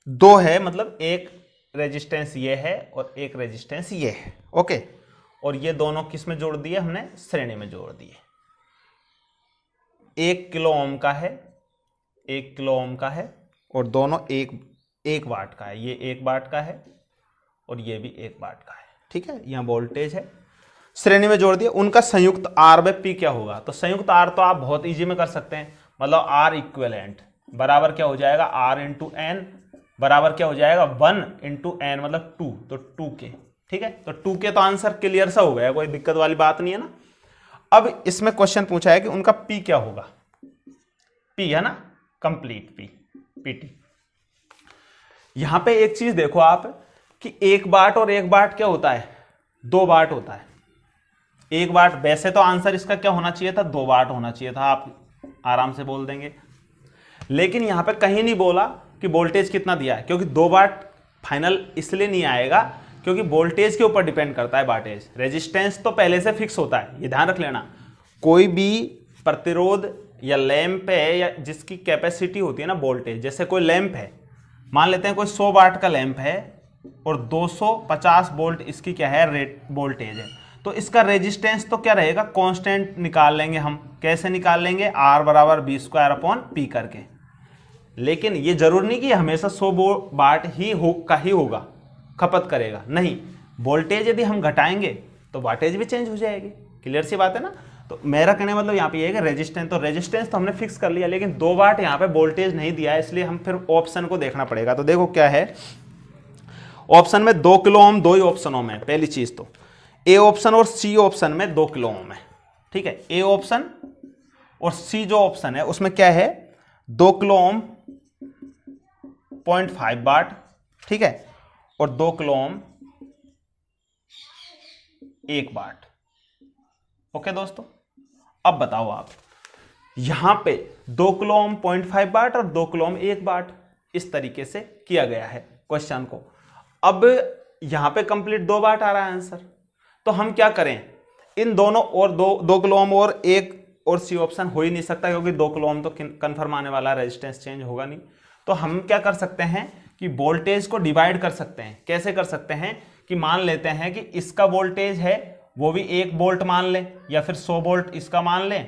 2 है, मतलब एक रेजिस्टेंस ये है और एक रेजिस्टेंस ये है। ओके, और ये दोनों किस में जोड़ दिए हमने? श्रेणी में जोड़ दिए। 1 किलो ओम का है, 1 किलो ओम का है और दोनों एक वाट का है। ये 1 वाट का है और ये भी 1 वाट का है। ठीक है, यहाँ वोल्टेज है, श्रेणी में जोड़ दिया। उनका संयुक्त आर बाय पी क्या होगा? तो संयुक्त आर तो आप बहुत इजी में कर सकते हैं, मतलब आर इक्विवेलेंट बराबर क्या हो जाएगा? आर इंटू एन बराबर क्या हो जाएगा? 1 इंटू एन मतलब 2, तो 2K। ठीक है, तो 2K तो आंसर क्लियर सा हो गया, कोई दिक्कत वाली बात नहीं है ना। अब इसमें क्वेश्चन पूछा है कि उनका पी क्या होगा? पी है ना, कंप्लीट पी, पीटी। यहां पे एक चीज देखो आप कि 1 वाट और 1 वाट क्या होता है? 2 वाट होता है। 1 वाट, वैसे तो आंसर इसका क्या होना चाहिए था? 2 वाट होना चाहिए था, आप आराम से बोल देंगे। लेकिन यहां पे कहीं नहीं बोला कि वोल्टेज कितना दिया है, क्योंकि 2 वाट फाइनल इसलिए नहीं आएगा क्योंकि वोल्टेज के ऊपर डिपेंड करता है वाटेज। रेजिस्टेंस तो पहले से फिक्स होता है, ये ध्यान रख लेना। कोई भी प्रतिरोध या लैंप है या जिसकी कैपेसिटी होती है ना वोल्टेज, जैसे कोई लैंप है, मान लेते हैं कोई 100 वाट का लैंप है और 250 वोल्ट इसकी क्या है? रेट वोल्टेज है, तो इसका रेजिस्टेंस तो क्या रहेगा? कांस्टेंट निकाल लेंगे हम। कैसे निकाल लेंगे? आर बराबर बी स्क्वायर अपॉन पी करके। लेकिन ये जरूर नहीं कि हमेशा 100 वाट ही होगा खपत करेगा, नहीं। वोल्टेज यदि हम घटाएंगे तो वाटेज भी चेंज हो जाएगी। क्लियर सी बात है ना? तो मेरा कहने मतलब यहाँ पे ये है कि रेजिस्टेंस तो हमने फिक्स कर लिया, लेकिन 2 वाट यहाँ पे वोल्टेज नहीं दिया है, इसलिए हम फिर ऑप्शन को देखना पड़ेगा। तो देखो क्या है ऑप्शन में, 2 किलो ओम 2 ही ऑप्शनों में। पहली चीज तो ए ऑप्शन और सी ऑप्शन में 2 किलो ओम है। ठीक है, ए ऑप्शन और सी जो ऑप्शन है उसमें क्या है? 2 किलो ओम 0.5 वाट, ठीक है, और 2 किलो ओम 1 वाट। ओके दोस्तों, अब बताओ आप, यहां पे 2 किलो ओम 0.5 वाट और 2 किलो ओम 1 वाट इस तरीके से किया गया है क्वेश्चन को। अब यहां पे कंप्लीट 2 वाट आ रहा है आंसर, तो हम क्या करें? इन दोनों और 2 किलो ओम और 1 और सी ऑप्शन हो ही नहीं सकता, क्योंकि 2 किलो ओम तो कंफर्म आने वाला, रेजिस्टेंस चेंज होगा नहीं। तो हम क्या कर सकते हैं कि वोल्टेज को डिवाइड कर सकते हैं। कैसे कर सकते हैं कि मान लेते हैं कि इसका वोल्टेज है वो भी 1 वोल्ट मान ले, या फिर 100 वोल्ट इसका मान ले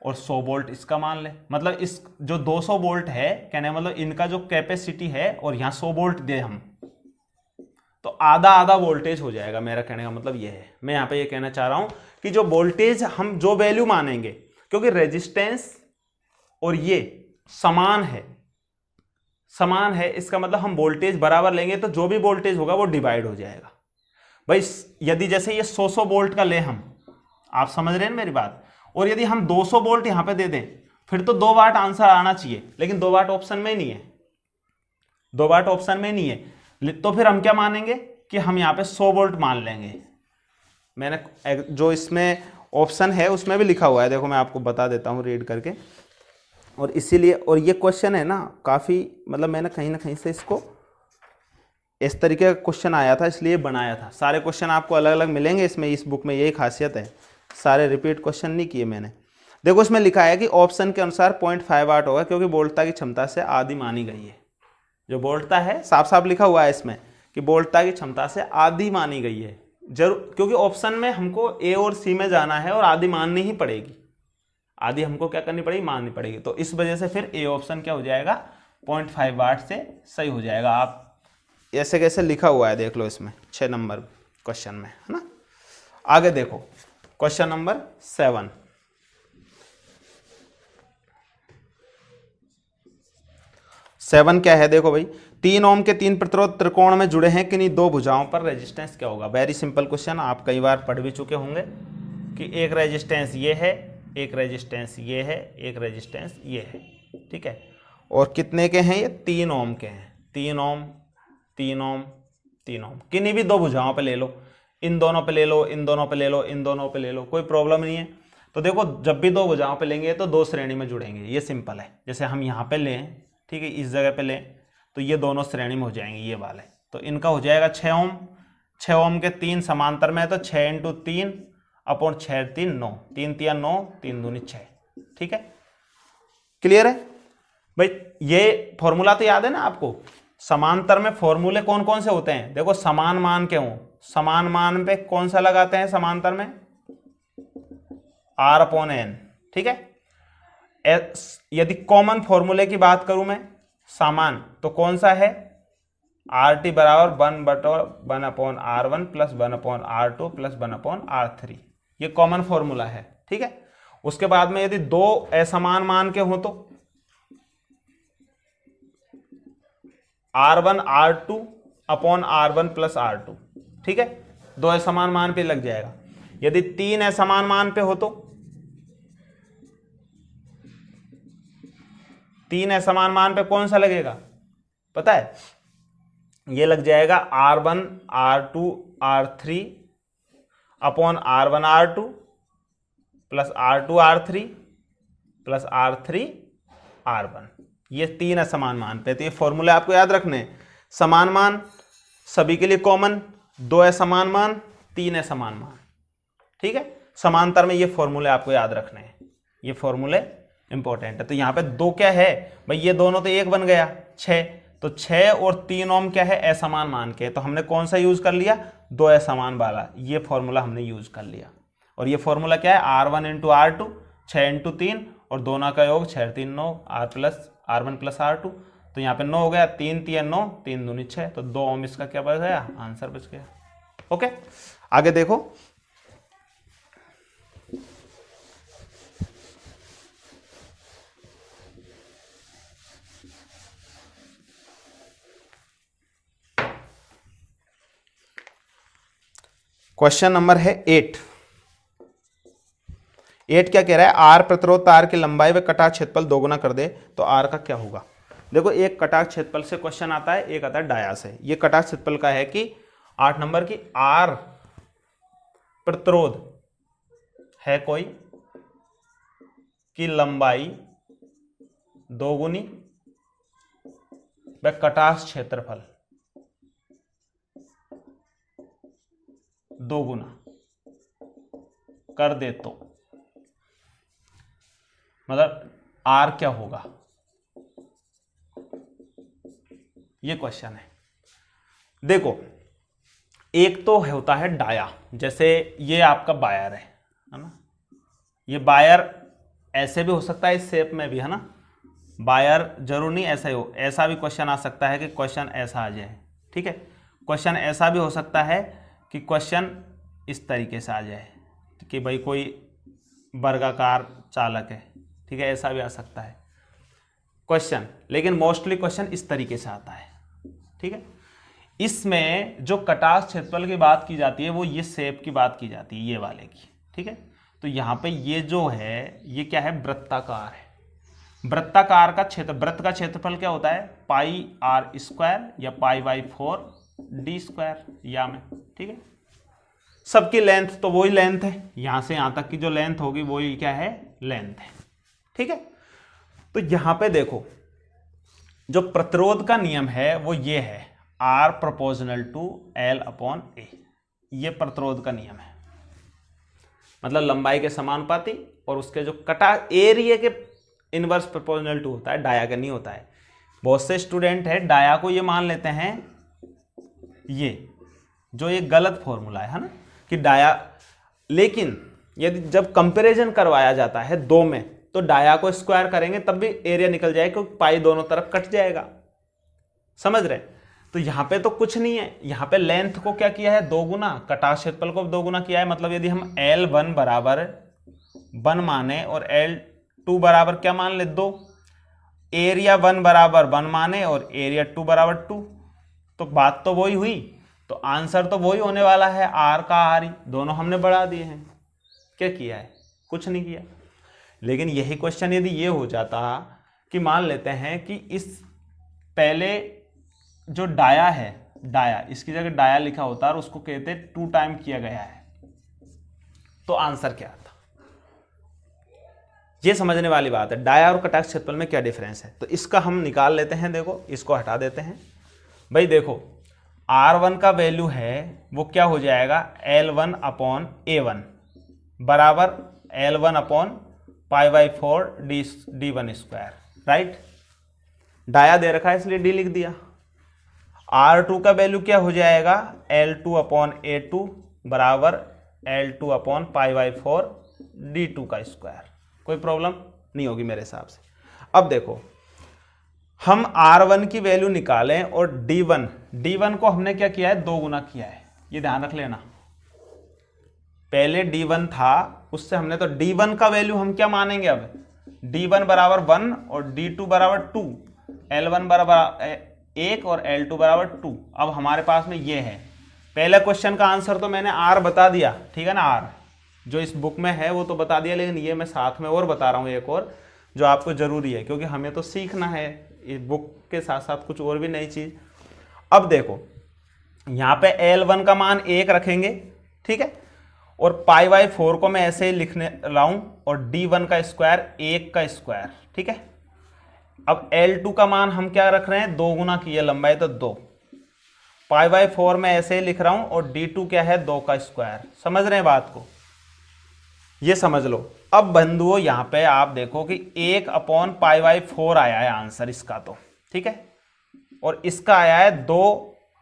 और 100 वोल्ट इसका मान ले। मतलब इस जो 200 वोल्ट है, कहने मतलब इनका जो कैपेसिटी है, और यहां 100 वोल्ट दे हम, तो आधा आधा वोल्टेज हो जाएगा। मेरा कहने का मतलब यह है, मैं यहां पे ये कहना चाह रहा हूं कि जो वोल्टेज हम जो वैल्यू मानेंगे, क्योंकि रेजिस्टेंस और ये समान है, समान है, इसका मतलब हम वोल्टेज बराबर लेंगे तो जो भी वोल्टेज होगा वो डिवाइड हो जाएगा। भाई यदि जैसे ये 100 वोल्ट का ले हम, आप समझ रहे हैं मेरी बात, और यदि हम 200 वोल्ट यहां पे दे दें फिर तो 2 वाट आंसर आना चाहिए, लेकिन 2 वाट ऑप्शन में नहीं है, 2 वाट ऑप्शन में नहीं है, तो फिर हम क्या मानेंगे कि हम यहां पे 100 वोल्ट मान लेंगे। मैंने जो इसमें ऑप्शन है उसमें भी लिखा हुआ है, देखो मैं आपको बता देता हूं रीड करके। और इसीलिए, और ये क्वेश्चन है ना काफ़ी, मतलब मैंने कहीं ना कहीं से इसको इस तरीके का क्वेश्चन आया था इसलिए बनाया था। सारे क्वेश्चन आपको अलग अलग मिलेंगे इसमें, इस बुक में यही खासियत है, सारे रिपीट क्वेश्चन नहीं किए मैंने। देखो इसमें लिखा है कि ऑप्शन के अनुसार 0.5 वाट होगा क्योंकि वोल्टता की क्षमता से आधी मानी गई है। जो वोल्टता है साफ साफ लिखा हुआ है इसमें कि वोल्टता की क्षमता से आधी मानी गई है, जरूर, क्योंकि ऑप्शन में हमको ए और सी में जाना है और आधी माननी ही पड़ेगी, आधी हमको क्या करनी पड़ेगी, माननी पड़ेगी। तो इस वजह से फिर ए ऑप्शन क्या हो जाएगा, 0.5 वाट से सही हो जाएगा। आप ऐसे कैसे लिखा हुआ है देख लो इसमें 6 नंबर क्वेश्चन में, है ना। आगे देखो क्वेश्चन नंबर 7। क्या है, देखो भाई, 3 ओम के 3 प्रतिरोध त्रिकोण में जुड़े हैं, किन्हीं 2 भुजाओं पर रेजिस्टेंस क्या होगा। वेरी सिंपल क्वेश्चन, आप कई बार पढ़ भी चुके होंगे कि एक रेजिस्टेंस ये है, एक रेजिस्टेंस ये है, एक रेजिस्टेंस ये है, ठीक है। और कितने के हैं ये, 3 ओम के हैं, 3 ओम 3 ओम 3 ओम, किन्हीं भी 2 भुजाओं पे ले लो, इन दोनों पे ले लो, इन दोनों पे ले लो, इन दोनों पे ले लो, कोई प्रॉब्लम नहीं है। तो देखो जब भी 2 भुजाओं पे लेंगे तो 2 श्रेणी में जुड़ेंगे, ये सिंपल है। जैसे हम यहाँ पे लें, ठीक है, इस जगह पे लें तो ये दोनों श्रेणी में हो जाएंगे, ये वाले, तो इनका हो जाएगा 6 ओम। 6 ओम के 3 समांतर में है तो 6 × 3 अपॉन 6 3 9, 3 3 9, 3 दूनी 6, ठीक है। क्लियर है भाई, ये फॉर्मूला तो याद है ना आपको। समांतर में फॉर्मूले कौन कौन से होते हैं, देखो समान मान के हों, समान मान पे कौन सा लगाते हैं समांतर में, R/N, ठीक है। यदि कॉमन फॉर्मूले की बात करूं मैं, समान, तो कौन सा है, RT बराबर 1/1/R1 plus 1/R2 plus 1/R3, ये कॉमन फॉर्मूला है, ठीक है। उसके बाद में यदि 2 असमान मान के हो तो R1 R2 upon R1 plus R2, ठीक है, 2 असमान मान पे लग जाएगा। यदि 3 असमान मान पे हो तो 3 असमान मान पे कौन सा लगेगा पता है, ये लग जाएगा R1 R2 R3 upon R1 R2 plus R2 R3 plus R3 R1, ये 3 असमान मान पे। तो ये फॉर्मूले आपको याद रखने हैं, समान मान सभी के लिए कॉमन, 2 असमान मान, 3 असमान मान, ठीक है। समांतर में ये फॉर्मूले आपको याद रखने हैं, ये फॉर्मूले इंपॉर्टेंट है। तो यहाँ पे 2 क्या है भाई, ये दोनों तो 1 बन गया 6, तो 6 और 3 ओम क्या है, असमान मान के, तो हमने कौन सा यूज कर लिया, 2 असमान वाला, ये फॉर्मूला हमने यूज कर लिया। और ये फॉर्मूला क्या है, R1 × R2, 6 × 3 और दोनों का योग 6 3 9 R1 प्लस R2, तो यहाँ पे 9 हो गया, 3 3 9, 3 दूनी 6, तो 2 ओम इसका क्या बच गया, आंसर बच गया। ओके, आगे देखो क्वेश्चन नंबर है 8 क्या कह रहा है, आर प्रतिरोध तार की लंबाई व कटाक्ष क्षेत्रफल दोगुना कर दे तो आर का क्या होगा। देखो एक कटाक्ष क्षेत्रफल से क्वेश्चन आता है, एक आता है डाया से। ये कटाक्ष क्षेत्रफल का है कि 8 नंबर की आर प्रतिरोध है कोई की लंबाई दोगुनी व कटाक्ष क्षेत्रफल दोगुना कर दे तो मतलब आर क्या होगा, ये क्वेश्चन है। देखो एक तो होता है डाया, जैसे ये आपका बायर है ना, ये बायर ऐसे भी हो सकता है, इस शेप में भी है ना, बायर जरूर नहीं ऐसा ही हो, ऐसा भी क्वेश्चन आ सकता है कि क्वेश्चन ऐसा आ जाए, ठीक है। क्वेश्चन ऐसा भी हो सकता है कि क्वेश्चन इस तरीके से आ जाए कि भाई कोई वर्गाकार चालक है, ठीक है, ऐसा भी आ सकता है। क्वेश्चन, लेकिन मोस्टली क्वेश्चन इस तरीके से आता है। ठीक है, इसमें जो कटास क्षेत्रफल की बात की जाती है वो ये शेप की बात की जाती है, ये वाले की। ठीक है, तो यहाँ पे ये जो है ये क्या है, वृत्ताकार है। वृत्ताकार का क्षेत्र, वृत्त का क्षेत्रफल क्या होता है, पाई आर स्क्वायर या पाई बाई 4 डी स्क्वायर या में। ठीक है, सबकी लेंथ तो वही लेंथ है, यहां से यहां तक की जो लेंथ होगी वही क्या है, लेंथ है। ठीक है, तो यहां पे देखो जो प्रतिरोध का नियम है वो ये है, R proportional to L upon A. ये प्रतिरोध का नियम है, मतलब लंबाई के समानुपाती और उसके जो कटा एरिया के इनवर्स प्रोपोर्शनल टू होता है, डाया का नहीं होता है। बहुत से स्टूडेंट है डाया को ये मान लेते हैं, ये जो ये गलत फॉर्मूला है ना कि डाया, लेकिन यदि जब कंपैरिजन करवाया जाता है दो में तो डाया को स्क्वायर करेंगे तब भी एरिया निकल जाएगा, क्योंकि पाई दोनों तरफ कट जाएगा। समझ रहे, तो यहां पे तो कुछ नहीं है, यहां पे लेंथ को क्या किया है, दो गुना, कटास क्षेत्रफल को दो गुना किया है। मतलब यदि हम L1 बराबर 1 माने और L2 बराबर क्या मान ले, 2, एरिया 1 बराबर 1 माने और एरिया 2 बराबर 2, तो बात तो वही हुई, तो आंसर तो वही होने वाला है, R का R ही, दोनों हमने बढ़ा दिए हैं। क्या किया है, कुछ नहीं किया। लेकिन यही क्वेश्चन यदि ये हो जाता कि मान लेते हैं कि इस पहले जो डाया है, डाया, इसकी जगह डाया लिखा होता और उसको कहते 2 टाइम किया गया है, तो आंसर क्या आता। ये समझने वाली बात है, डाया और कटाक्ष क्षेत्रफल में क्या डिफरेंस है। तो इसका हम निकाल लेते हैं, देखो इसको हटा देते हैं भाई। देखो R1 का वैल्यू है वो क्या हो जाएगा, L1 अपॉन A1 बराबर L1 upon pi by 4 D1 square, right. Dia दे रखा है इसलिए D लिख दिया। R2 का वैल्यू क्या हो जाएगा, L2 अपॉन A2 बराबर L2 upon pi by 4 D2 का स्क्वायर। कोई प्रॉब्लम नहीं होगी मेरे हिसाब से। अब देखो हम R1 की वैल्यू निकालें और D1 को हमने क्या किया है, 2 गुना किया है, ये ध्यान रख लेना। पहले D1 था, उससे हमने तो D1 का वैल्यू हम क्या मानेंगे, अब D1 बराबर 1 और D2 बराबर 2, L1 बराबर 1 और L2 बराबर 2। अब हमारे पास में ये है, पहले क्वेश्चन का आंसर तो मैंने R बता दिया, ठीक है ना, R जो इस बुक में है वो तो बता दिया, लेकिन ये मैं साथ में और बता रहा हूँ एक और जो आपको जरूरी है, क्योंकि हमें तो सीखना है इस बुक के साथ साथ कुछ और भी नई चीज। अब देखो यहाँ पे L1 का मान 1 रखेंगे, ठीक है, और पाई बाई 4 को मैं ऐसे ही लिखने रहा हूं, और D1 का स्क्वायर 1 का स्क्वायर, ठीक है। अब L2 का मान हम क्या रख रहे हैं, 2 गुना की है लंबाई तो 2, पाई बाई 4 में ऐसे ही लिख रहा हूं, और D2 क्या है, 2 का स्क्वायर। समझ रहे हैं बात को, ये समझ लो। अब बंधुओं यहाँ पे आप देखो कि 1 अपॉन पाई बाई 4 आया है आंसर इसका, तो ठीक है, और इसका आया है 2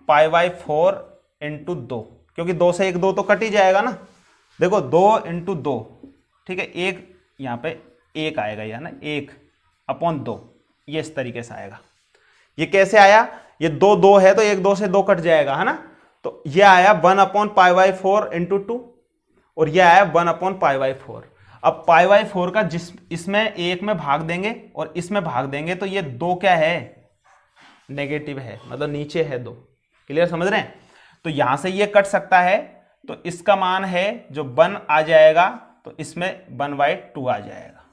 पाई बाई 4 इंटू 2, क्योंकि 2 से 1 2 तो कट ही जाएगा ना। देखो 2 इंटू 2, ठीक है, 1 यहाँ पे 1 आएगा, या ना 1 अपॉन 2, ये इस तरीके से आएगा। ये कैसे आया, ये 2 2 है तो 1 2 से 2 कट जाएगा, है ना। तो ये आया 1 अपॉन पाई बाई 4 इंटू 2, और ये आया 1 अपॉन पाई बाई 4। अब पाई बाई 4 का जिस इसमें 1 में भाग देंगे और इसमें भाग देंगे तो ये 2 क्या है, नेगेटिव है, मतलब नीचे है 2। क्लियर, समझ रहे हैं। तो यहां से ये कट सकता है, तो इसका मान है जो 1 आ जाएगा, तो इसमें 1/2 आ जाएगा।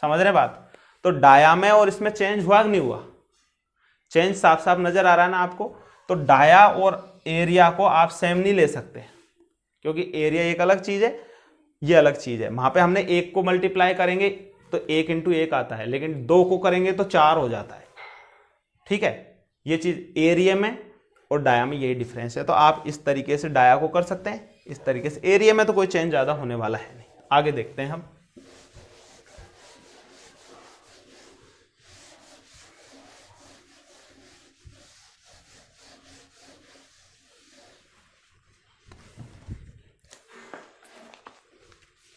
समझ रहे बात। तो डाया में और इसमें चेंज हुआ कि नहीं हुआ, चेंज साफ साफ नजर आ रहा है ना आपको। तो डाया और एरिया को आप सेम नहीं ले सकते, क्योंकि एरिया एक अलग चीज है, ये अलग चीज है। वहां पे हमने 1 को मल्टीप्लाई करेंगे तो 1 इंटू 1 आता है, लेकिन 2 को करेंगे तो 4 हो जाता है, ठीक है। ये चीज एरिया में और डाया में यही डिफरेंस है। तो आप इस तरीके से डाया को कर सकते हैं, इस तरीके से। एरिया में तो कोई चेंज ज्यादा होने वाला है नहीं। आगे देखते हैं हम।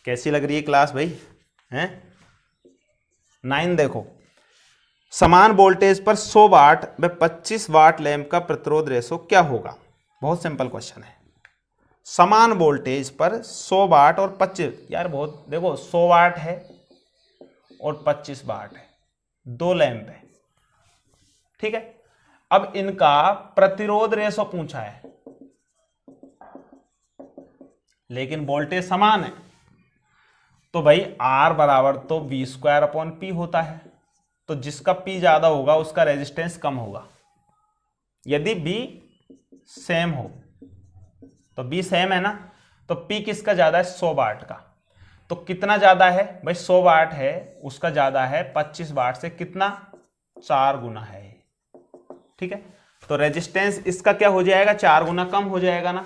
कैसी लग रही है क्लास भाई, हैं। 9 देखो, समान वोल्टेज पर 100 वाट व 25 वाट लैंप का प्रतिरोध रेशो क्या होगा। बहुत सिंपल क्वेश्चन है। समान वोल्टेज पर 100 वाट और 25, यार बहुत देखो 100 वाट है और 25 वाट है, 2 लैंप है, ठीक है। अब इनका प्रतिरोध रेशो पूछा है, लेकिन वोल्टेज समान है, तो भाई R बराबर तो V²/P होता है, तो जिसका P ज्यादा होगा उसका रेजिस्टेंस कम होगा। यदि B सेम हो, तो B सेम है ना, तो P किसका ज्यादा है? 100 वाट का। तो कितना ज्यादा है भाई? 100 वाट है, उसका ज्यादा है 25 वाट से कितना? 4 गुना है, ठीक है। तो रेजिस्टेंस इसका क्या हो जाएगा? 4 गुना कम हो जाएगा ना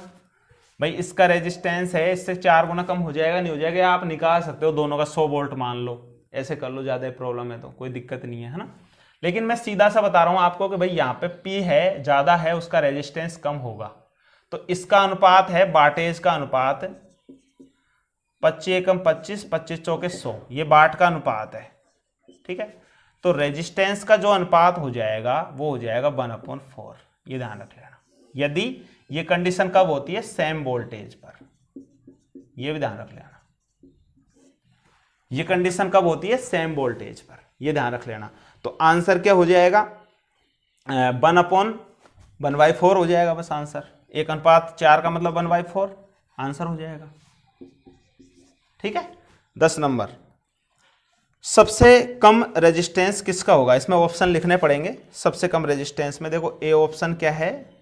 भाई। इसका रेजिस्टेंस है, इससे 4 गुना कम हो जाएगा, नहीं हो जाएगा? आप निकाल सकते हो दोनों का 100 वोल्ट मान लो, ऐसे कर लो, ज्यादा प्रॉब्लम है तो कोई दिक्कत नहीं है, है ना। लेकिन मैं सीधा सा बता रहा हूं आपको कि भाई यहाँ पे P है ज्यादा है, उसका रेजिस्टेंस कम होगा, तो इसका अनुपात है वाटेज का अनुपात, 25 एकम 25, 25 चौके 100, ये वाट का अनुपात है, ठीक है। तो रेजिस्टेंस का जो अनुपात हो जाएगा वो हो जाएगा 1/4, ये ध्यान रख लेना। यदि ये कंडीशन कब होती है? सेम वोल्टेज पर, ये भी ध्यान रख लेना। ये कंडीशन कब होती है? सेम वोल्टेज पर, ये ध्यान रख लेना। तो आंसर क्या हो जाएगा? 1/1/4 हो जाएगा बस आंसर। 1:4 का मतलब 1/4 आंसर हो जाएगा, ठीक है। 10 नंबर, सबसे कम रेजिस्टेंस किसका होगा? इसमें ऑप्शन लिखने पड़ेंगे। सबसे कम रेजिस्टेंस में देखो, ए ऑप्शन क्या है?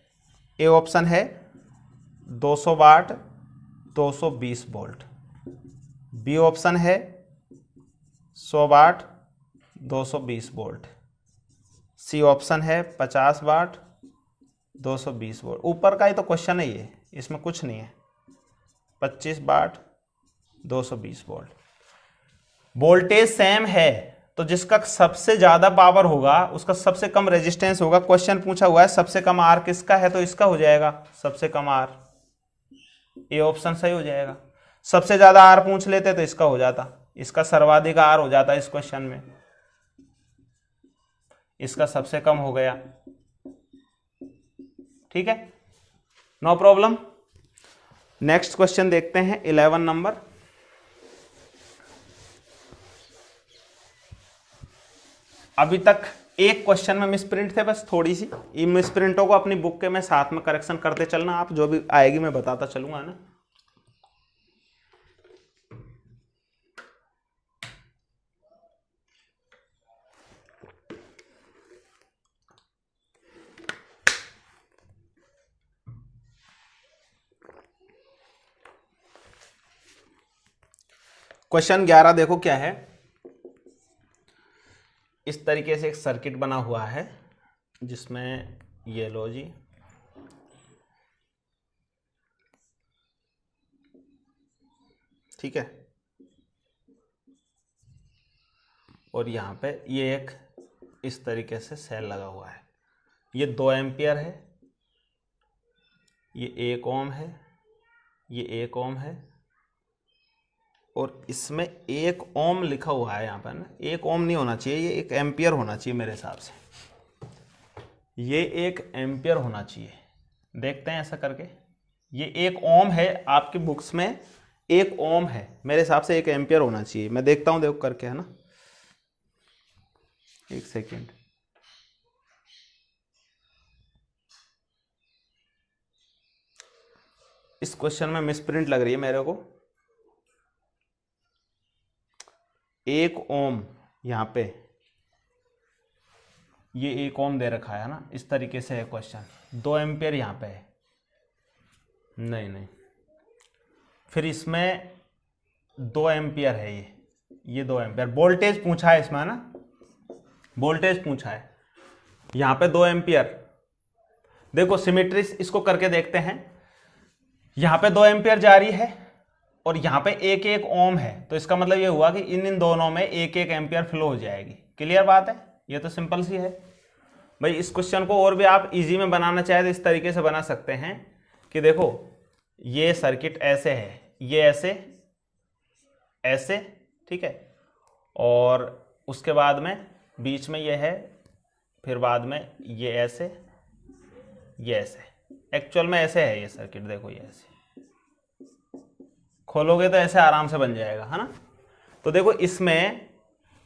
ए ऑप्शन है 200 वाट 220 वोल्ट, बी ऑप्शन है 100 वाट 220 वोल्ट, सी ऑप्शन है 50 वाट 220 वोल्ट। ऊपर का ही तो क्वेश्चन है ये, इसमें कुछ नहीं है। 25 वाट 220 वोल्ट। वोल्टेज सेम है, तो जिसका सबसे ज्यादा पावर होगा उसका सबसे कम रेजिस्टेंस होगा। क्वेश्चन पूछा हुआ है सबसे कम आर किसका है, तो इसका हो जाएगा सबसे कम आर, ए ऑप्शन सही हो जाएगा। सबसे ज्यादा आर पूछ लेते तो इसका हो जाता, इसका सर्वाधिक आर हो जाता इस क्वेश्चन में, इसका सबसे कम हो गया, ठीक है, नो प्रॉब्लम। नेक्स्ट क्वेश्चन देखते हैं 11 नंबर। अभी तक एक क्वेश्चन में मिसप्रिंट थे बस थोड़ी सी, इन मिसप्रिंटों को अपनी बुक के में साथ में करेक्शन करते चलना आप, जो भी आएगी मैं बताता चलूंगा ना। क्वेश्चन 11 देखो क्या है। इस तरीके से एक सर्किट बना हुआ है जिसमें ये लो जी, ठीक है, और यहाँ पे ये एक इस तरीके से सेल लगा हुआ है। ये 2 एम्पियर है, ये 1 ओम है, ये 1 ओम है, और इसमें 1 ओम लिखा हुआ है यहाँ पर ना। 1 ओम नहीं होना चाहिए, ये 1 एम्पियर होना चाहिए मेरे हिसाब से, ये 1 एम्पियर होना चाहिए। देखते हैं ऐसा करके, ये 1 ओम है आपकी बुक्स में, 1 ओम है, मेरे हिसाब से 1 एम्पियर होना चाहिए। मैं देखता हूँ देखो करके, है ना, एक सेकेंड। इस क्वेश्चन में मिसप्रिंट लग रही है मेरे को। 1 ओम यहाँ पे, ये 1 ओम दे रखा है ना, इस तरीके से है क्वेश्चन। 2 एम्पियर यहाँ पे है, नहीं, फिर इसमें 2 एम्पियर है, ये 2 एम्पियर। वोल्टेज पूछा है इसमें ना, वोल्टेज पूछा है यहाँ पे 2 एम्पियर। देखो सिमेट्री इसको करके देखते हैं। यहाँ पे 2 एम्पियर जारी है और यहाँ पे 1 ओम है, तो इसका मतलब ये हुआ कि इन दोनों में 1 एम्पियर फ्लो हो जाएगी। क्लियर बात है, ये तो सिंपल सी है भाई। इस क्वेश्चन को और भी आप इजी में बनाना चाहे तो इस तरीके से बना सकते हैं कि देखो ये सर्किट ऐसे है, ये ऐसे, ठीक है, और उसके बाद में बीच में ये है, फिर बाद में ये ऐसे, ये ऐसे। एक्चुअल में ऐसे है ये सर्किट, देखो ये ऐसे खोलोगे तो ऐसे आराम से बन जाएगा, है ना। तो देखो इसमें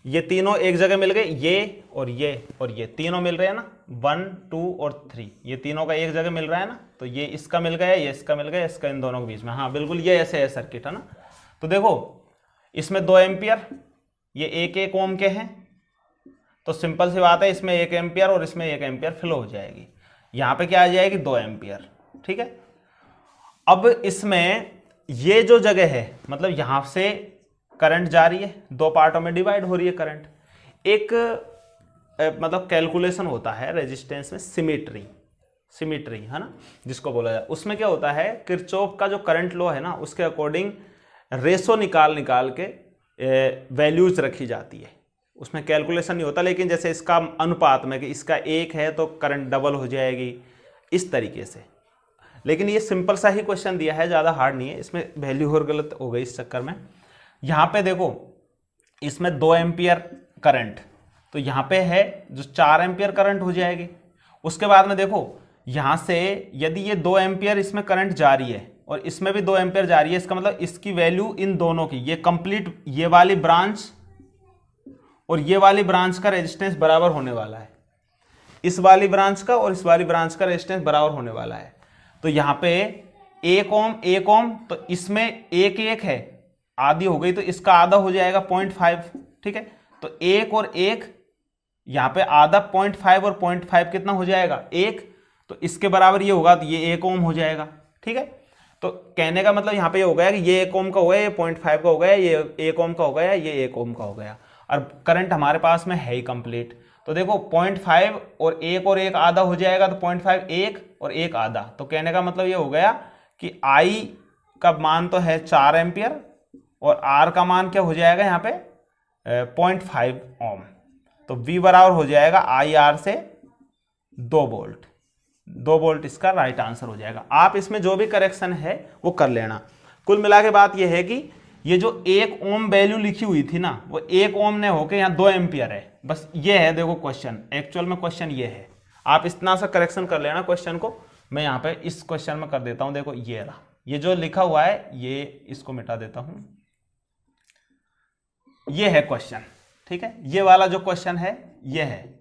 ये तीनों एक जगह मिल गए, ये और ये तीनों मिल रहे हैं ना, 1 2 और 3, ये तीनों का एक जगह मिल रहा है ना, तो ये इसका मिल गया, ये इसका मिल गया, इसका इन दोनों के बीच में। हाँ बिल्कुल, ये ऐसे है सर्किट, है ना। तो देखो इसमें 2 एम्पियर, ये 1 ओम के हैं, तो सिंपल सी बात है, इसमें 1 एम्पियर और इसमें 1 एम्पियर फ्लो हो जाएगी। यहाँ पे क्या आ जाएगी, 2 एम्पियर, ठीक है। अब इसमें ये जो जगह है, मतलब यहाँ से करंट जा रही है, 2 पार्टों में डिवाइड हो रही है करंट। एक मतलब कैलकुलेशन होता है रेजिस्टेंस में, सिमेट्री, है ना, जिसको बोला जाए। उसमें क्या होता है, किरचॉफ का जो करंट लॉ है ना, उसके अकॉर्डिंग रेशो निकाल के वैल्यूज रखी जाती है। उसमें कैलकुलेशन नहीं होता, लेकिन जैसे इसका अनुपात में कि इसका 1 है तो करंट डबल हो जाएगी, इस तरीके से। लेकिन ये सिंपल सा ही क्वेश्चन दिया है, ज़्यादा हार्ड नहीं है, इसमें वैल्यू और गलत हो गई इस चक्कर में। यहाँ पे देखो इसमें 2 एम्पियर करंट, तो यहाँ पे है जो 4 एम्पियर करंट हो जाएगी। उसके बाद में देखो यहाँ से यदि ये 2 एम्पियर इसमें करंट जा रही है और इसमें भी 2 एम्पियर जा रही है, इसका मतलब इसकी वैल्यू इन दोनों की, ये कंप्लीट ये वाली ब्रांच और ये वाली ब्रांच का रेजिस्टेंस बराबर होने वाला है। इस वाली ब्रांच का और इस वाली ब्रांच का रेजिस्टेंस बराबर होने वाला है। तो यहाँ पे 1 ओम, तो इसमें 1 है, आधी हो गई, तो इसका आधा हो जाएगा 0.5, ठीक है। तो 1 और 1 यहाँ पे आधा 0.5 और 0.5 कितना हो जाएगा, 1, तो इसके बराबर ये होगा, तो ये 1 ओम हो जाएगा, ठीक है। तो कहने का मतलब यहाँ पे ये हो गया कि ये 1 ओम का हो गया, ये 0.5 का हो गया, ये 1 ओम का हो गया, ये 1 ओम का हो गया, और करंट हमारे पास में है ही कंप्लीट। तो देखो 0.5 और 1 आधा हो जाएगा, तो 0.5 1 और 1 आधा, तो कहने का मतलब ये हो गया कि I का मान तो है 4 एम्पियर और R का मान क्या हो जाएगा यहाँ पे 0.5 ओम। तो V बराबर हो जाएगा IR से 2 वोल्ट। 2 वोल्ट इसका राइट आंसर हो जाएगा। आप इसमें जो भी करेक्शन है वो कर लेना। कुल मिला के बात यह है कि ये जो 1 ओम वैल्यू लिखी हुई थी ना, वो 1 ओम ने होके यहाँ 2 एम्पियर है, बस ये है। देखो क्वेश्चन, एक्चुअल में क्वेश्चन ये है। आप इतना सा करेक्शन कर लेना क्वेश्चन को। मैं यहाँ पे इस क्वेश्चन में कर देता हूँ। देखो ये रहा, ये जो लिखा हुआ है, ये इसको मिटा देता हूँ। ये है क्वेश्चन, ठीक है। ये वाला जो क्वेश्चन है ये है,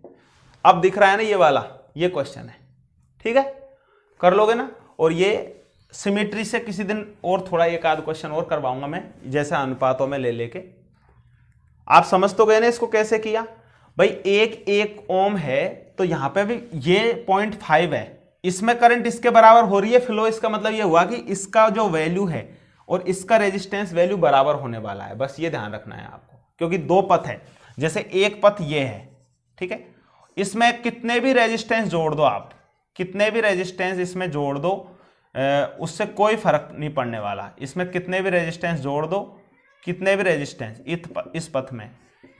अब दिख रहा है ना ये वाला, ये क्वेश्चन है, ठीक है। कर लोगे ना। और ये सिमेट्री से किसी दिन और थोड़ा एक आध क्वेश्चन और करवाऊंगा मैं, जैसे अनुपातों में ले लेके। आप समझ तो गए ना इसको कैसे किया भाई। 1 ओम है, तो यहां पे भी ये 0.5 है, इसमें करंट इसके बराबर हो रही है फ्लो। इसका मतलब ये हुआ कि इसका जो वैल्यू है और इसका रेजिस्टेंस वैल्यू बराबर होने वाला है। बस ये ध्यान रखना है आपको, क्योंकि 2 पथ है। जैसे एक पथ ये है, ठीक है, इसमें कितने भी रेजिस्टेंस जोड़ दो आप, कितने भी रेजिस्टेंस इसमें जोड़ दो, उससे कोई फर्क नहीं पड़ने वाला। इसमें कितने भी रेजिस्टेंस जोड़ दो, कितने भी रेजिस्टेंस इस पथ में,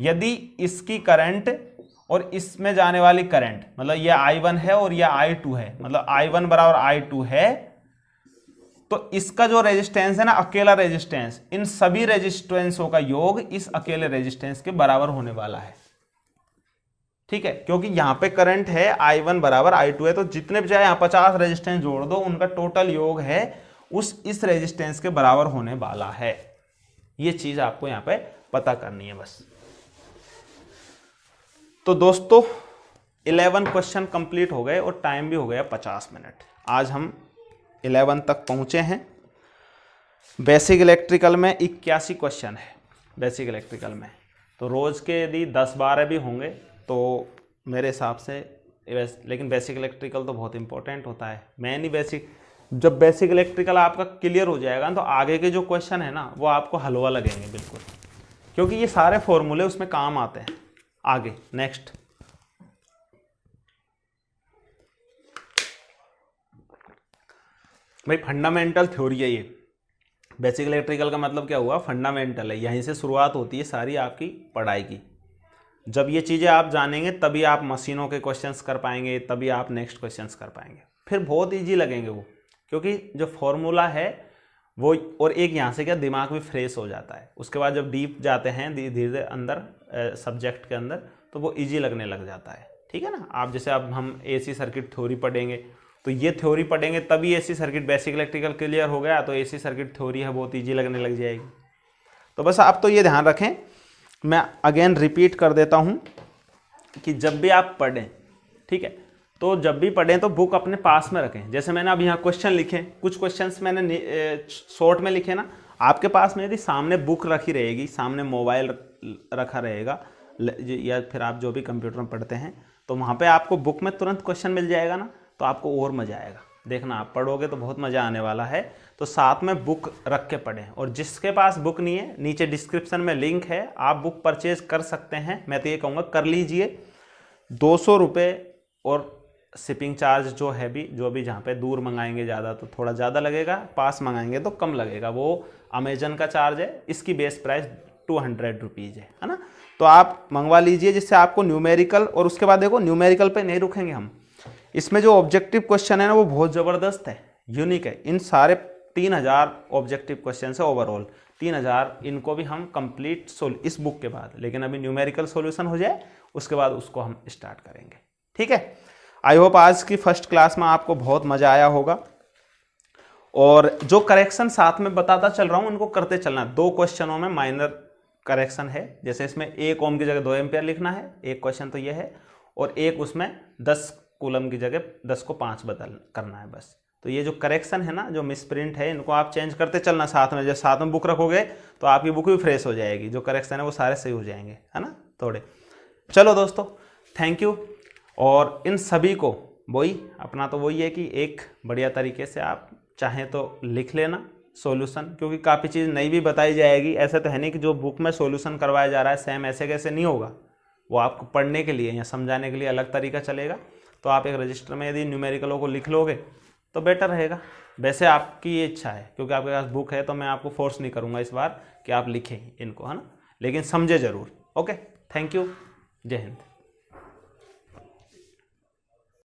यदि इसकी करंट और इसमें जाने वाली करंट, मतलब ये I1 है और ये I2 है, मतलब I1 बराबर I2 है, तो इसका जो रेजिस्टेंस है ना, अकेला रेजिस्टेंस, इन सभी रेजिस्टेंसों का योग इस अकेले रेजिस्टेंस के बराबर होने वाला है, ठीक है। क्योंकि यहां पे करंट है I1 बराबर I2 है, तो जितने भी चाहे यहां 50 रेजिस्टेंस जोड़ दो, उनका टोटल योग है इस रेजिस्टेंस के बराबर होने वाला है। ये चीज आपको यहां पे पता करनी है बस। तो दोस्तों 11 क्वेश्चन कंप्लीट हो गए और टाइम भी हो गया 50 मिनट। आज हम 11 तक पहुंचे हैं। बेसिक इलेक्ट्रिकल में 81 क्वेश्चन है बेसिक इलेक्ट्रिकल में, तो रोज के यदि 10-12 भी होंगे तो मेरे हिसाब से, लेकिन बेसिक इलेक्ट्रिकल तो बहुत इंपॉर्टेंट होता है। मैं नहीं, जब बेसिक इलेक्ट्रिकल आपका क्लियर हो जाएगा तो आगे के जो क्वेश्चन है ना, वो आपको हलवा लगेंगे बिल्कुल, क्योंकि ये सारे फॉर्मूले उसमें काम आते हैं आगे। नेक्स्ट, भाई फंडामेंटल थ्योरी है ये। बेसिक इलेक्ट्रिकल का मतलब क्या हुआ, फंडामेंटल है। यहीं से शुरुआत होती है सारी आपकी पढ़ाई की। जब ये चीज़ें आप जानेंगे तभी आप मशीनों के क्वेश्चंस कर पाएंगे, तभी आप नेक्स्ट क्वेश्चंस कर पाएंगे। फिर बहुत इजी लगेंगे वो, क्योंकि जो फॉर्मूला है वो, और एक यहाँ से क्या दिमाग भी फ्रेश हो जाता है। उसके बाद जब डीप जाते हैं धीरे धीरे अंदर सब्जेक्ट के अंदर, तो वो इजी लगने लग जाता है, ठीक है ना। आप जैसे अब हम AC सर्किट थ्योरी पढ़ेंगे, तो ये थ्योरी पढ़ेंगे तभी AC circuit basic electrical clear हो गया, तो AC सर्किट थ्योरी है बहुत ईजी लगने लग जाएगी। तो बस आप तो ये ध्यान रखें, मैं अगेन रिपीट कर देता हूँ कि जब भी आप पढ़ें, ठीक है, तो जब भी पढ़ें तो बुक अपने पास में रखें। जैसे मैंने अब यहाँ क्वेश्चन लिखे, कुछ क्वेश्चंस मैंने शॉर्ट में लिखे ना, आपके पास में यदि सामने बुक रखी रहेगी, सामने मोबाइल रखा रहेगा, या फिर आप जो भी कंप्यूटर में पढ़ते हैं, तो वहाँ पे आपको बुक में तुरंत क्वेश्चन मिल जाएगा ना, तो आपको और मज़ा आएगा। देखना, आप पढ़ोगे तो बहुत मज़ा आने वाला है। तो साथ में बुक रख के पढ़ें। और जिसके पास बुक नहीं है, नीचे डिस्क्रिप्शन में लिंक है, आप बुक परचेज कर सकते हैं। मैं तो ये कहूँगा कर लीजिए। 200 रुपये और शिपिंग चार्ज जो है भी, जो भी जहाँ पे दूर मंगाएंगे ज़्यादा तो थोड़ा ज़्यादा लगेगा, पास मंगाएंगे तो कम लगेगा, वो अमेजन का चार्ज है। इसकी बेस प्राइस 200 रुपीज़ है ना। तो आप मंगवा लीजिए, जिससे आपको न्यूमेरिकल, और उसके बाद देखो न्यूमेरिकल पे नहीं रुकेंगे हम, इसमें जो ऑब्जेक्टिव क्वेश्चन है ना वो बहुत ज़बरदस्त है, यूनिक है। इन सारे 3000 ऑब्जेक्टिव क्वेश्चन है ओवरऑल, 3000, इनको भी हम कंप्लीट इस बुक के बाद, लेकिन अभी न्यूमेरिकल सॉल्यूशन हो जाए उसके बाद उसको हम स्टार्ट करेंगे, ठीक है। आई होप आज की फर्स्ट क्लास में आपको बहुत मज़ा आया होगा। और जो करेक्शन साथ में बताता चल रहा हूँ उनको करते चलना। 2 क्वेश्चनों में माइनर करेक्शन है, जैसे इसमें 1 ओम की जगह 2 एम्पियर लिखना है, एक क्वेश्चन तो ये है, और एक उसमें 10 कूलम की जगह 10 को 5 बदल करना है बस। तो ये जो करेक्शन है ना, जो मिसप्रिंट है, इनको आप चेंज करते चलना साथ में। जब साथ में बुक रखोगे तो आपकी बुक भी फ्रेश हो जाएगी, जो करेक्शन है वो सारे सही हो जाएंगे, है ना थोड़े। चलो दोस्तों, थैंक यू। और इन सभी को वही अपना तो वही है कि एक बढ़िया तरीके से आप चाहें तो लिख लेना सॉल्यूशन, क्योंकि काफ़ी चीज़ नई भी बताई जाएगी। ऐसा तो है नहीं कि जो बुक में सॉल्यूशन करवाया जा रहा है सेम ऐसे कैसे नहीं होगा, वो आपको पढ़ने के लिए या समझाने के लिए अलग तरीका चलेगा। तो आप एक रजिस्टर में यदि न्यूमेरिकलों को लिख लोगे तो बेटर रहेगा। वैसे आपकी ये इच्छा है, क्योंकि आपके पास बुक है, तो मैं आपको फोर्स नहीं करूँगा इस बार कि आप लिखें इनको, है ना, लेकिन समझे ज़रूर। ओके, थैंक यू, जय हिंद।